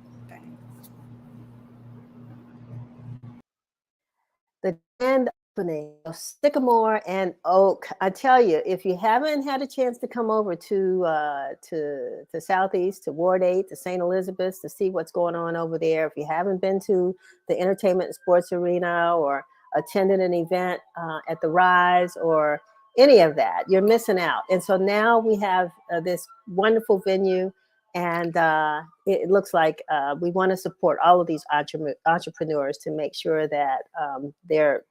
The grand opening of Sycamore and Oak. I tell you, if you haven't had a chance to come over to Southeast, to Ward 8, to St. Elizabeth's to see what's going on over there, if you haven't been to the entertainment and sports arena or attended an event at the Rise or any of that, you're missing out. And so now we have this wonderful venue And it looks like we want to support all of these entrepreneurs to make sure that their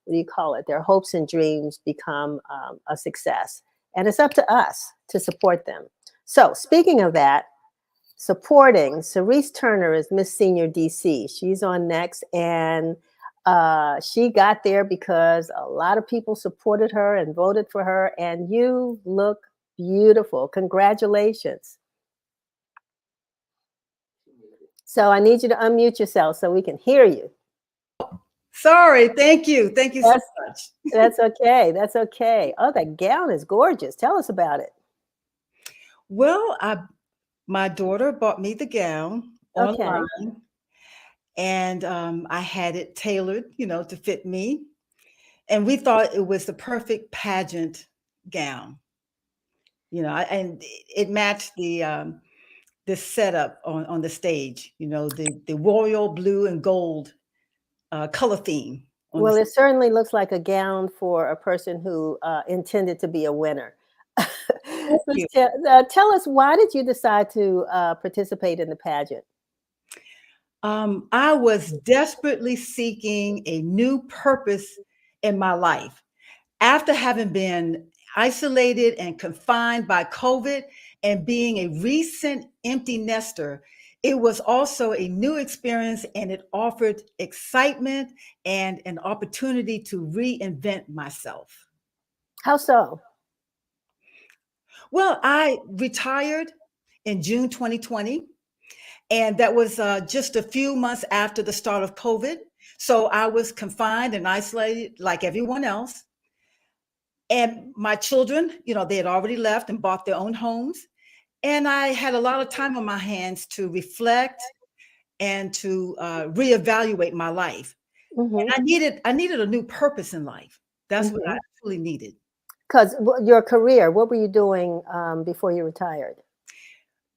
what do you call it? Their hopes and dreams become a success. And it's up to us to support them. So speaking of that, supporting, Cerise Turner is Miss Senior DC. She's on next, and she got there because a lot of people supported her and voted for her, and you look beautiful. Congratulations. So I need you to unmute yourself so we can hear you. Sorry, thank you. Thank you so much. That's okay. That's okay. Oh, that gown is gorgeous. Tell us about it. Well, my daughter bought me the gown online, and I had it tailored, to fit me. And we thought it was the perfect pageant gown, and it matched the setup on the stage, the royal blue and gold color theme. Well, it certainly looks like a gown for a person who intended to be a winner. Tell us, why did you decide to participate in the pageant? I was desperately seeking a new purpose in my life. After having been isolated and confined by COVID and being a recent empty nester, it was also a new experience, and it offered excitement and an opportunity to reinvent myself. How so? Well, I retired in June 2020, and that was just a few months after the start of COVID. So I was confined and isolated like everyone else. And my children, they had already left and bought their own homes. And I had a lot of time on my hands to reflect and to reevaluate my life. Mm-hmm. And I needed a new purpose in life. That's what I truly needed. Because your career, what were you doing before you retired?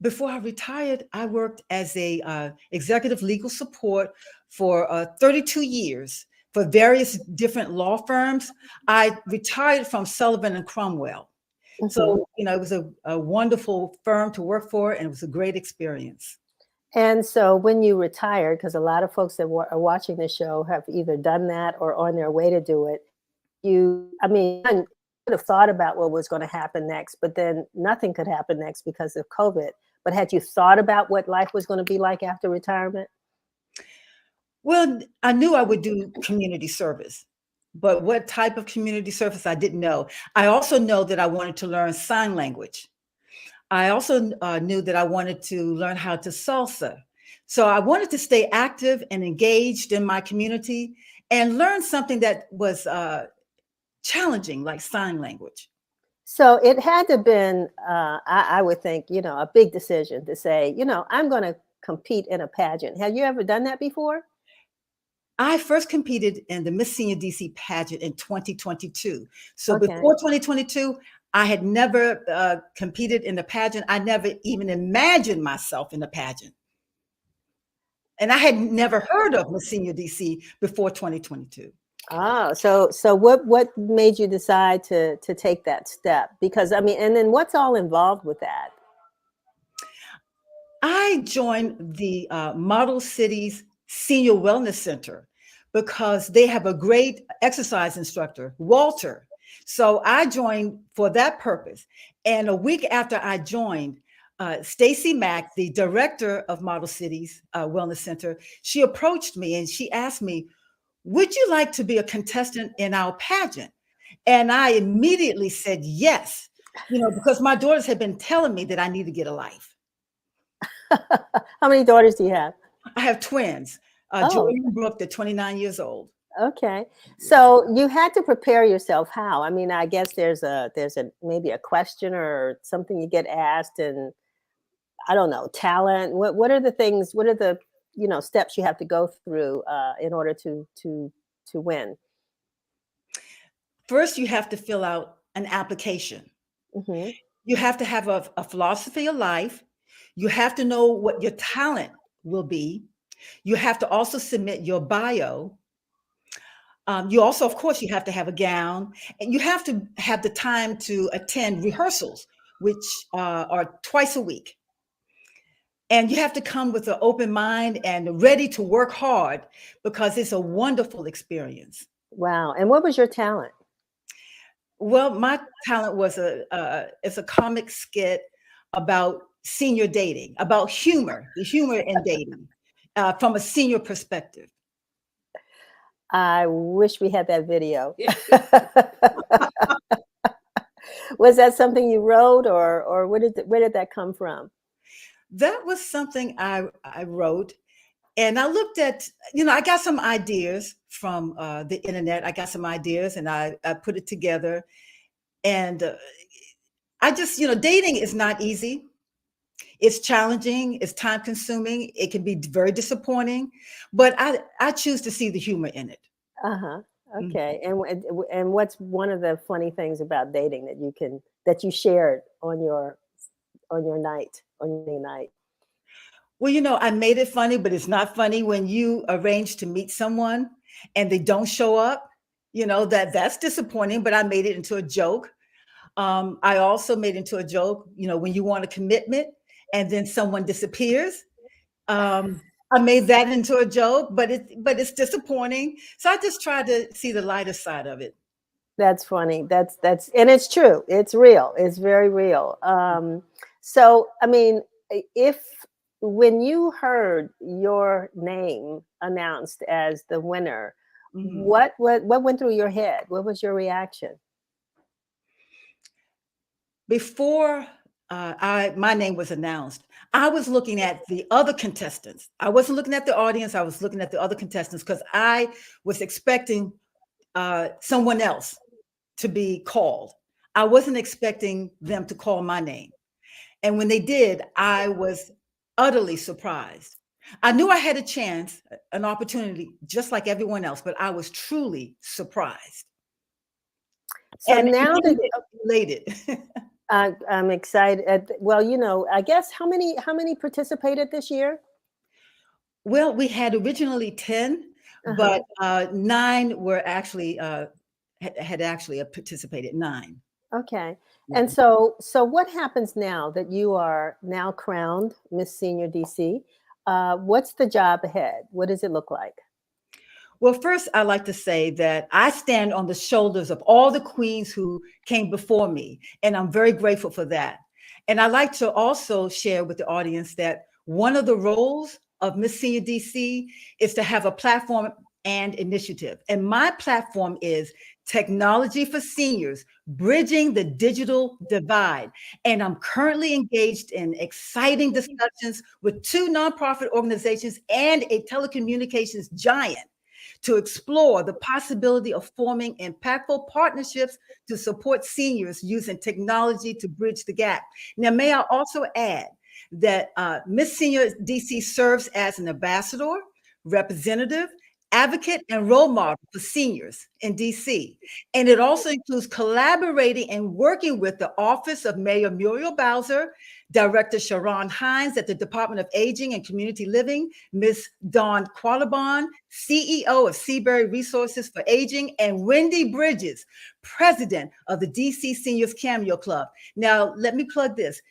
Before I retired, I worked as a executive legal support for 32 years for various different law firms. I retired from Sullivan and Cromwell. Mm-hmm. So, it was a wonderful firm to work for, and it was a great experience. And so when you retired, because a lot of folks that are watching this show have either done that or on their way to do it, I could have thought about what was going to happen next, but then nothing could happen next because of COVID. But had you thought about what life was going to be like after retirement? Well, I knew I would do community service, but what type of community service, I didn't know. I also know that I wanted to learn sign language. I also knew that I wanted to learn how to salsa. So I wanted to stay active and engaged in my community and learn something that was challenging, like sign language. So it had to have been, I would think, a big decision to say, I'm going to compete in a pageant. Have you ever done that before? I first competed in the Miss Senior DC pageant in 2022. So before 2022, I had never competed in a pageant. I never even imagined myself in a pageant. And I had never heard of Miss Senior DC before 2022. Oh, so what made you decide to take that step? Because and then what's all involved with that? I joined the Model Cities Senior Wellness Center because they have a great exercise instructor, Walter. So I joined for that purpose. And a week after I joined, Stacy Mack, the director of Model Cities Wellness Center, she approached me and she asked me, would you like to be a contestant in our pageant? And I immediately said yes, because my daughters had been telling me that I need to get a life. How many daughters do you have? I have twins, Joy and Brooke, they're 29 years old. Okay. So you had to prepare yourself how? I guess there's maybe a question or something you get asked, and I don't know, talent. What are the things, what are the steps you have to go through in order to win? First, you have to fill out an application. Mm-hmm. You have to have a philosophy of life. You have to know what your talent will be. You have to also submit your bio. You also, of course, you have to have a gown, and you have to have the time to attend rehearsals, which are twice a week. And you have to come with an open mind and ready to work hard, because it's a wonderful experience. Wow. And what was your talent? Well, my talent was it's a comic skit about senior dating, about humor, the humor in dating, from a senior perspective. I wish we had that video. Was that something you wrote, or where did that come from? That was something I wrote. And I looked at, I got some ideas from the internet. I got some ideas and I put it together. And I just, dating is not easy. It's challenging. It's time consuming. It can be very disappointing, but I choose to see the humor in it. Uh-huh. Okay. Mm-hmm. And what's one of the funny things about dating that you shared on your night? Well, I made it funny, but it's not funny when you arrange to meet someone and they don't show up. That's disappointing, but I made it into a joke. I also made it into a joke, when you want a commitment and then someone disappears. I made that into a joke, but it's disappointing. So I just tried to see the lighter side of it. That's funny. That's and it's true. It's real. It's very real. So, I mean, when you heard your name announced as the winner, mm-hmm. what went through your head? What was your reaction? Before my name was announced, I was looking at the other contestants. I wasn't looking at the audience. I was looking at the other contestants because I was expecting someone else to be called. I wasn't expecting them to call my name. And when they did, I was utterly surprised. I knew I had a chance, an opportunity, just like everyone else, but I was truly surprised. So and now that elated. I'm excited. Well, I guess how many participated this year? Well, we had originally 10, but 9 were actually had actually participated. 9. Okay. And so what happens now that you are now crowned Miss Senior DC? What's the job ahead? What does it look like? Well, first, I like to say that I stand on the shoulders of all the queens who came before me, and I'm very grateful for that. And I like to also share with the audience that one of the roles of Miss Senior DC is to have a platform and initiative. And my platform is Technology for Seniors, Bridging the Digital Divide. And I'm currently engaged in exciting discussions with 2 nonprofit organizations and a telecommunications giant to explore the possibility of forming impactful partnerships to support seniors using technology to bridge the gap. Now, may I also add that Miss Senior DC serves as an ambassador, representative, advocate, and role model for seniors in DC. And it also includes collaborating and working with the Office of Mayor Muriel Bowser, Director Sharon Hines at the Department of Aging and Community Living, Ms. Dawn Qualabon, CEO of Seabury Resources for Aging, and Wendy Bridges, President of the DC Seniors Cameo Club. Now, let me plug this.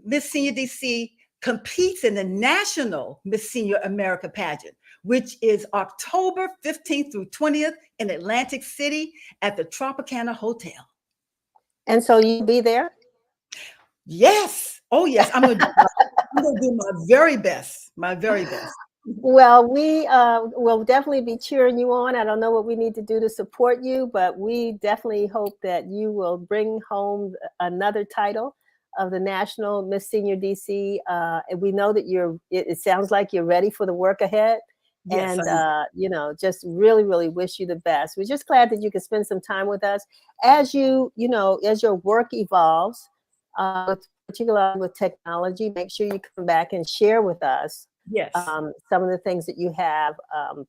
Miss Senior DC competes in the National Miss Senior America pageant, which is October 15th through 20th in Atlantic City at the Tropicana Hotel. And so you'll be there? Yes. Oh, yes. I'm going to do my very best. My very best. Well, we will definitely be cheering you on. I don't know what we need to do to support you, but we definitely hope that you will bring home another title of the National Miss Senior DC. And we know that it sounds like you're ready for the work ahead. Yes, and, just really, really wish you the best. We're just glad that you could spend some time with us as as your work evolves, particularly with technology. Make sure you come back and share with us some of the things that you have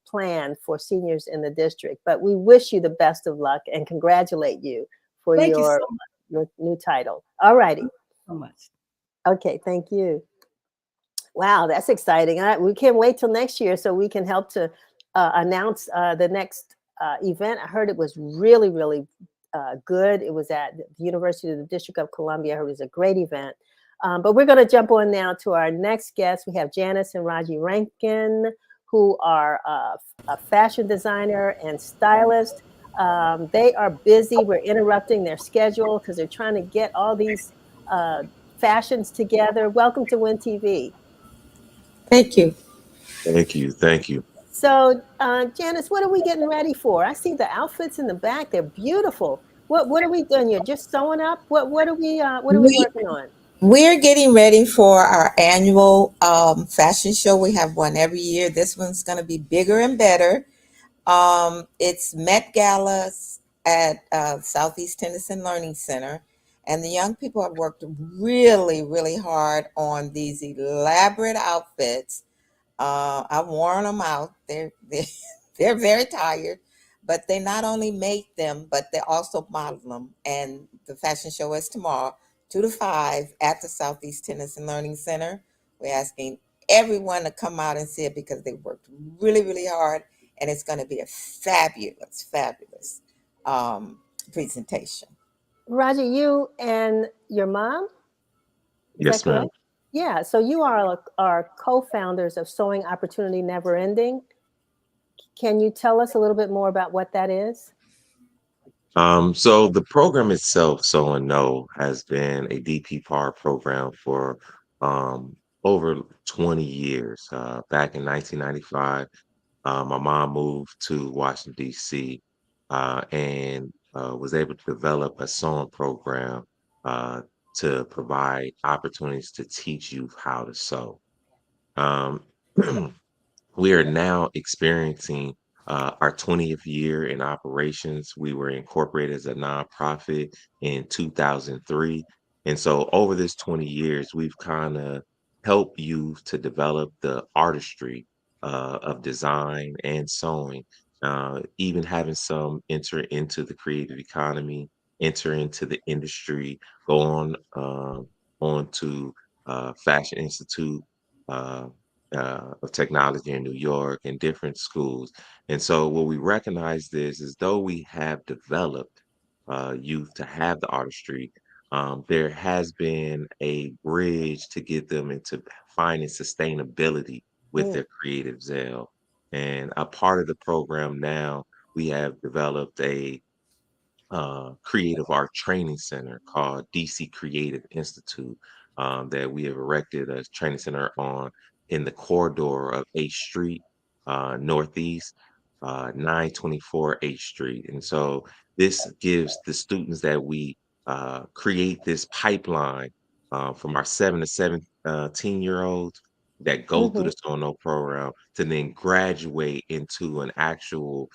planned for seniors in the district. But we wish you the best of luck and congratulate you for your new title. All righty. Thank you so much. Okay, thank you. Wow, that's exciting. We can't wait till next year so we can help to announce the next event. I heard it was really, really good. It was at the University of the District of Columbia. I heard it was a great event. But we're going to jump on now to our next guest. We have Janice and Raji Rankin, who are a fashion designer and stylist. They are busy. We're interrupting their schedule because they're trying to get all these fashions together. Welcome to Win TV. Thank you. Thank you. Thank you. So, Janice, what are we getting ready for? I see the outfits in the back. They're beautiful. What are we doing? You're just sewing up? What are we working on? We're getting ready for our annual fashion show. We have one every year. This one's going to be bigger and better. It's Met Gala at Southeast Tennyson Learning Center. And the young people have worked really, really hard on these elaborate outfits. I've worn them out. They're very tired, but they not only make them, but they also model them. And the fashion show is tomorrow, 2 to 5 at the Southeast Tennyson Learning Center. We're asking everyone to come out and see it because they worked really, really hard, and it's going to be a fabulous presentation. Roger, you and your mom? Yes, ma'am. Yeah, so you are co-founders of Sewing Opportunity Never Ending. Can you tell us a little bit more about what that is? So the program itself, So and No, has been a DPPAR program for over 20 years. Back in 1995, my mom moved to Washington, D.C., and was able to develop a sewing program to provide opportunities to teach youth how to sew. Um, we are now experiencing our 20th year in operations. We were incorporated as a nonprofit in 2003. And so over this 20 years, we've kind of helped youth to develop the artistry of design and sewing, even having some enter into the creative economy, enter into the industry, go on to Fashion Institute, uh, of technology in New York and different schools. And so what we recognize is though we have developed youth to have the artistry, there has been a bridge to get them into finding sustainability with their creative zeal. And a part of the program now, we have developed a creative art training center called DC Creative Institute that we have erected a training center on in the corridor of H Street, Northeast, 924 H Street. And so this gives the students that we create this pipeline from our 7 to 17-year-olds that go through the SONE program to then graduate into an actual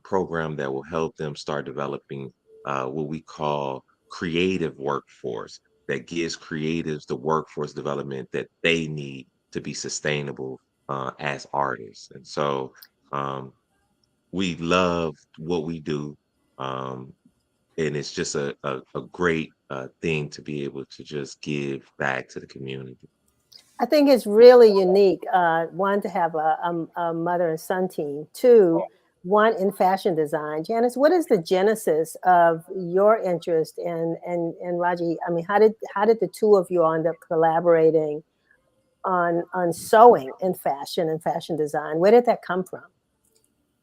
program that will help them start developing what we call creative workforce that gives creatives the workforce development that they need to be sustainable as artists. And so we love what we do. And it's just a great thing to be able to just give back to the community. I think it's really unique. One, to have a mother and son team. Two, one in fashion design. Janice, what is the genesis of your interest in Raji? I mean, how did the two of you end up collaborating on sewing in fashion and fashion design? Where did that come from?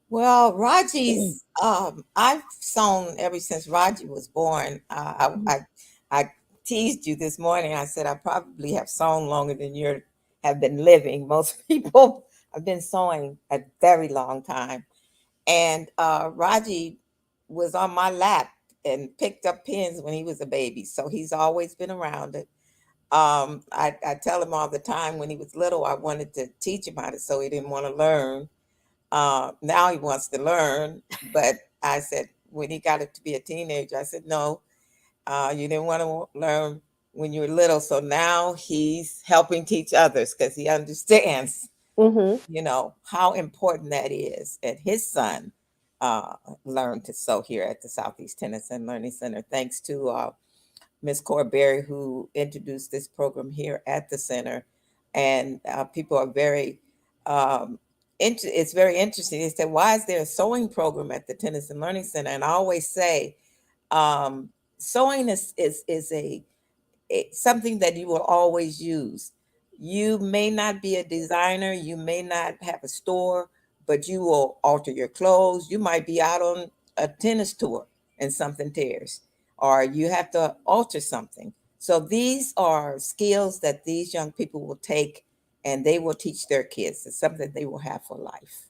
Well, Raji's I've sewn ever since Raji was born. I teased you this morning. I said I probably have sewn longer than you have been living. Most people have been sewing a very long time. And Raji was on my lap and picked up pins when he was a baby. So he's always been around it. I tell him all the time when he was little, I wanted to teach him how to sew. He didn't want to learn. Now he wants to learn. But I said, when he got to be a teenager, I said, no, you didn't want to learn when you were little. So now he's helping teach others because he understands, you know, how important that is. And his son learned to sew here at the Southeast Tennyson Learning Center, thanks to Ms. Corberry, who introduced this program here at the center. And people are very, it's very interesting. They said, why is there a sewing program at the Tennyson Learning Center? And I always say, sewing is something that you will always use. You may not be a designer, you may not have a store, but you will alter your clothes. You might be out on a tennis tour and something tears, or you have to alter something. So these are skills that these young people will take and they will teach their kids. It's something they will have for life.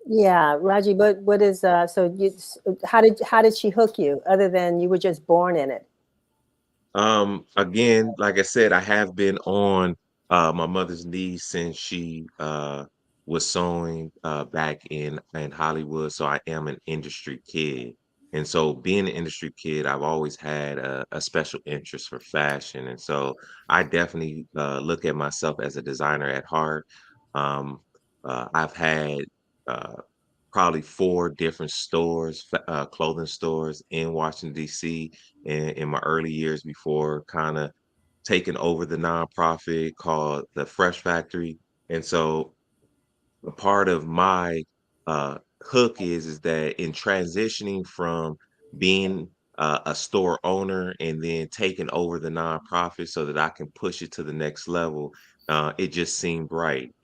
Yeah, Raji, but what is so you how did she hook you other than you were just born in it? Again, like I said, I have been on my mother's knee since she was sewing back in Hollywood. So I am an industry kid. And so being an industry kid, I've always had a special interest for fashion. And so I definitely look at myself as a designer at heart. Um, I've had uh, probably 4 different stores, clothing stores in Washington, D.C. In my early years before kind of taking over the nonprofit called the Fresh Factory. And so a part of my hook is that in transitioning from being a store owner and then taking over the nonprofit so that I can push it to the next level, it just seemed right.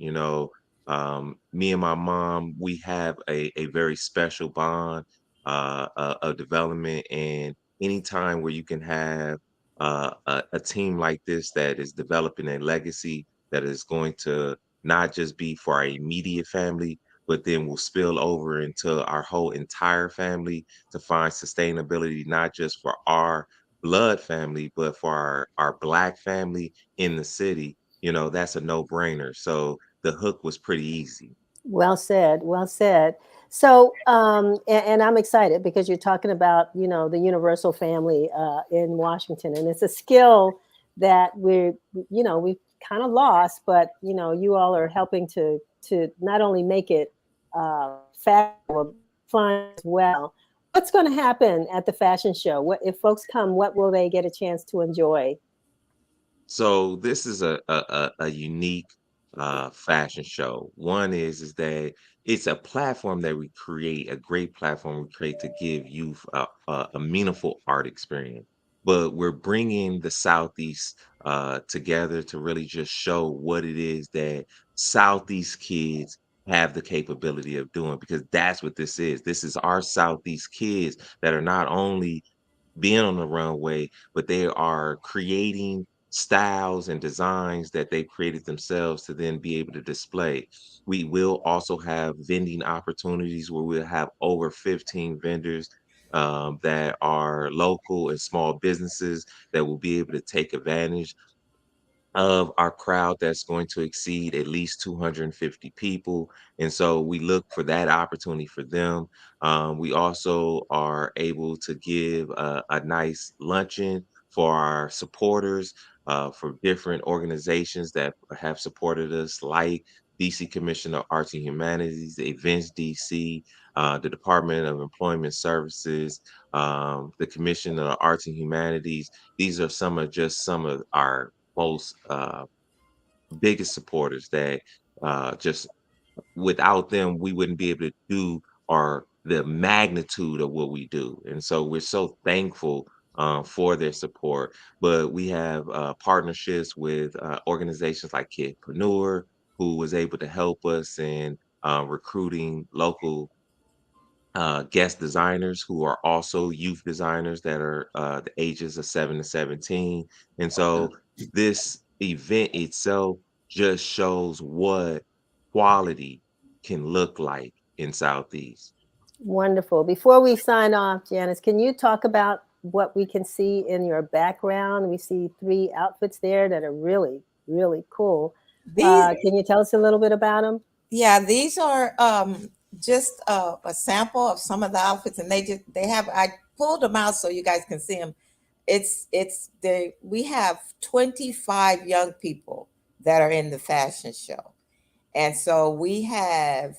Me and my mom, we have a very special bond of development, and anytime where you can have a team like this that is developing a legacy that is going to not just be for our immediate family, but then will spill over into our whole entire family to find sustainability, not just for our blood family, but for our Black family in the city. That's a no-brainer. So the hook was pretty easy. Well said. Well said. So, and I'm excited because you're talking about, the universal family in Washington, and it's a skill that we've kind of lost, but you all are helping to not only make it fashionable, fun as well. What's going to happen at the fashion show? What if folks come? What will they get a chance to enjoy? So this is a unique fashion show. One is that it's a platform that we create, a great platform we create to give youth a meaningful art experience. But we're bringing the Southeast together to really just show what it is that Southeast kids have the capability of doing, because that's what this is. This is our Southeast kids that are not only being on the runway, but they are creating styles and designs that they've created themselves to then be able to display. We will also have vending opportunities where we'll have over 15 vendors that are local and small businesses that will be able to take advantage of our crowd that's going to exceed at least 250 people. And so we look for that opportunity for them. We also are able to give a nice luncheon for our supporters, for different organizations that have supported us, like DC Commission of Arts and Humanities, Events DC, the Department of Employment Services, the Commission of Arts and Humanities. These are some of our most biggest supporters that just without them we wouldn't be able to do or the magnitude of what we do. And so we're so thankful for their support. But we have partnerships with organizations like Kidpreneur, who was able to help us in recruiting local guest designers who are also youth designers that are the ages of 7 to 17. And so this event itself just shows what quality can look like in Southeast. Wonderful. Before we sign off, Janice, can you talk about what we can see in your background? We see 3 outfits there that are really, really cool. Can you tell us a little bit about them? Yeah, these are just a sample of some of the outfits, and I pulled them out so you guys can see them. We have 25 young people that are in the fashion show, and so we have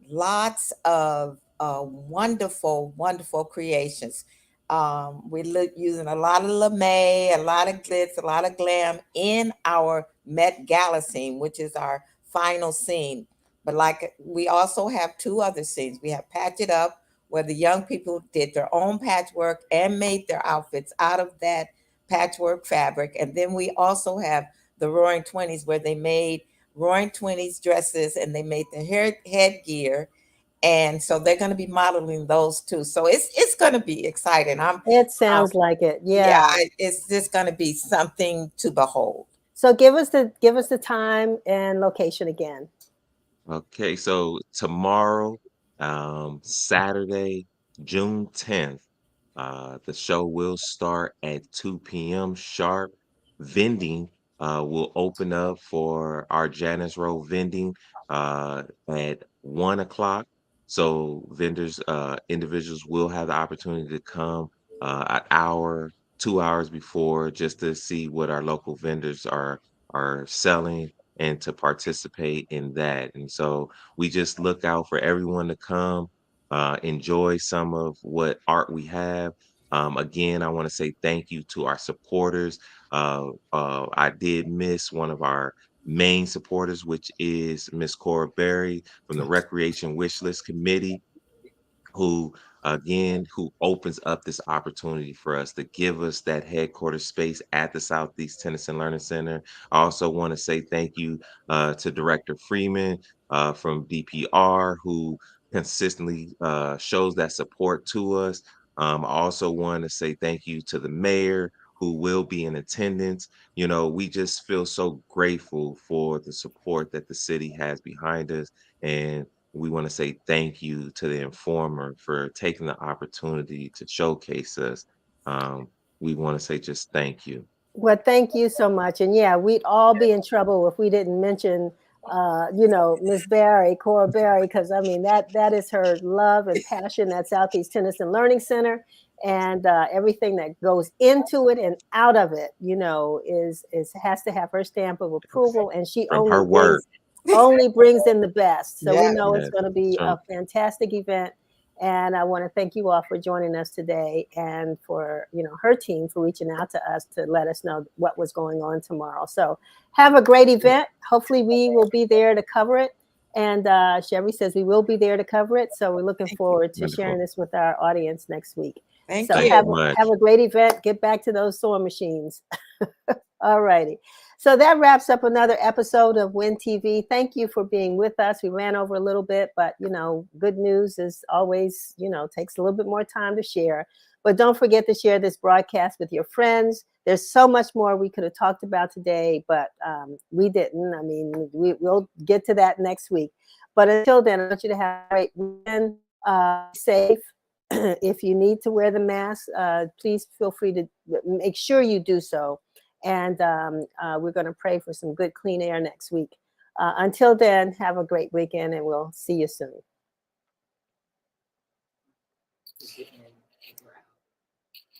lots of wonderful, wonderful creations. We look using a lot of lame, a lot of glitz, a lot of glam in our Met Gala scene, which is our final scene. But like we also have 2 other scenes. We have Patch It Up, where the young people did their own patchwork and made their outfits out of that patchwork fabric. And then we also have the Roaring Twenties, where they made Roaring Twenties dresses and they made the headgear. And so they're going to be modeling those too. So it's going to be exciting. It sounds like it. Yeah. It's just going to be something to behold. So give us the time and location again. Okay, so tomorrow, Saturday, June 10th, the show will start at 2 p.m. sharp. Vending will open up for our Janice Row vending at 1 o'clock. So individuals will have the opportunity to come an hour, 2 hours before, just to see what our local vendors are selling and to participate in that. And so we just look out for everyone to come, enjoy some of what art we have. Again, I want to say thank you to our supporters. I did miss one of our main supporters, which is Miss Cora Berry from the Recreation Wish List Committee, who opens up this opportunity for us to give us that headquarters space at the Southeast Tennyson Learning Center. I also want to say thank you to Director Freeman from DPR, who consistently shows that support to us. I also want to say thank you to the mayor, who will be in attendance. You know, we just feel so grateful for the support that the city has behind us. And we want to say thank you to the Informer for taking the opportunity to showcase us. We want to say just thank you. Well, thank you so much. And yeah, we'd all be in trouble if we didn't mention, Ms. Berry, Cora Berry, because I mean, that is her love and passion at Southeast Tennyson Learning Center. And everything that goes into it and out of it, has to have her stamp of approval. And she only brings in the best. So we know it's going to be a fantastic event. And I want to thank you all for joining us today, and for, her team for reaching out to us to let us know what was going on tomorrow. So have a great event. Hopefully we will be there to cover it. And Chevy says we will be there to cover it. So we're looking forward to sharing this with our audience next week. Thank you. Have a great event. Get back to those sewing machines. All righty. So that wraps up another episode of WIN TV. Thank you for being with us. We ran over a little bit, but good news is always, takes a little bit more time to share. But don't forget to share this broadcast with your friends. There's so much more we could have talked about today, but we didn't. I mean, we'll get to that next week. But until then, I want you to have a great weekend, safe. If you need to wear the mask, please feel free to make sure you do so. And we're going to pray for some good, clean air next week. Until then, have a great weekend, and we'll see you soon.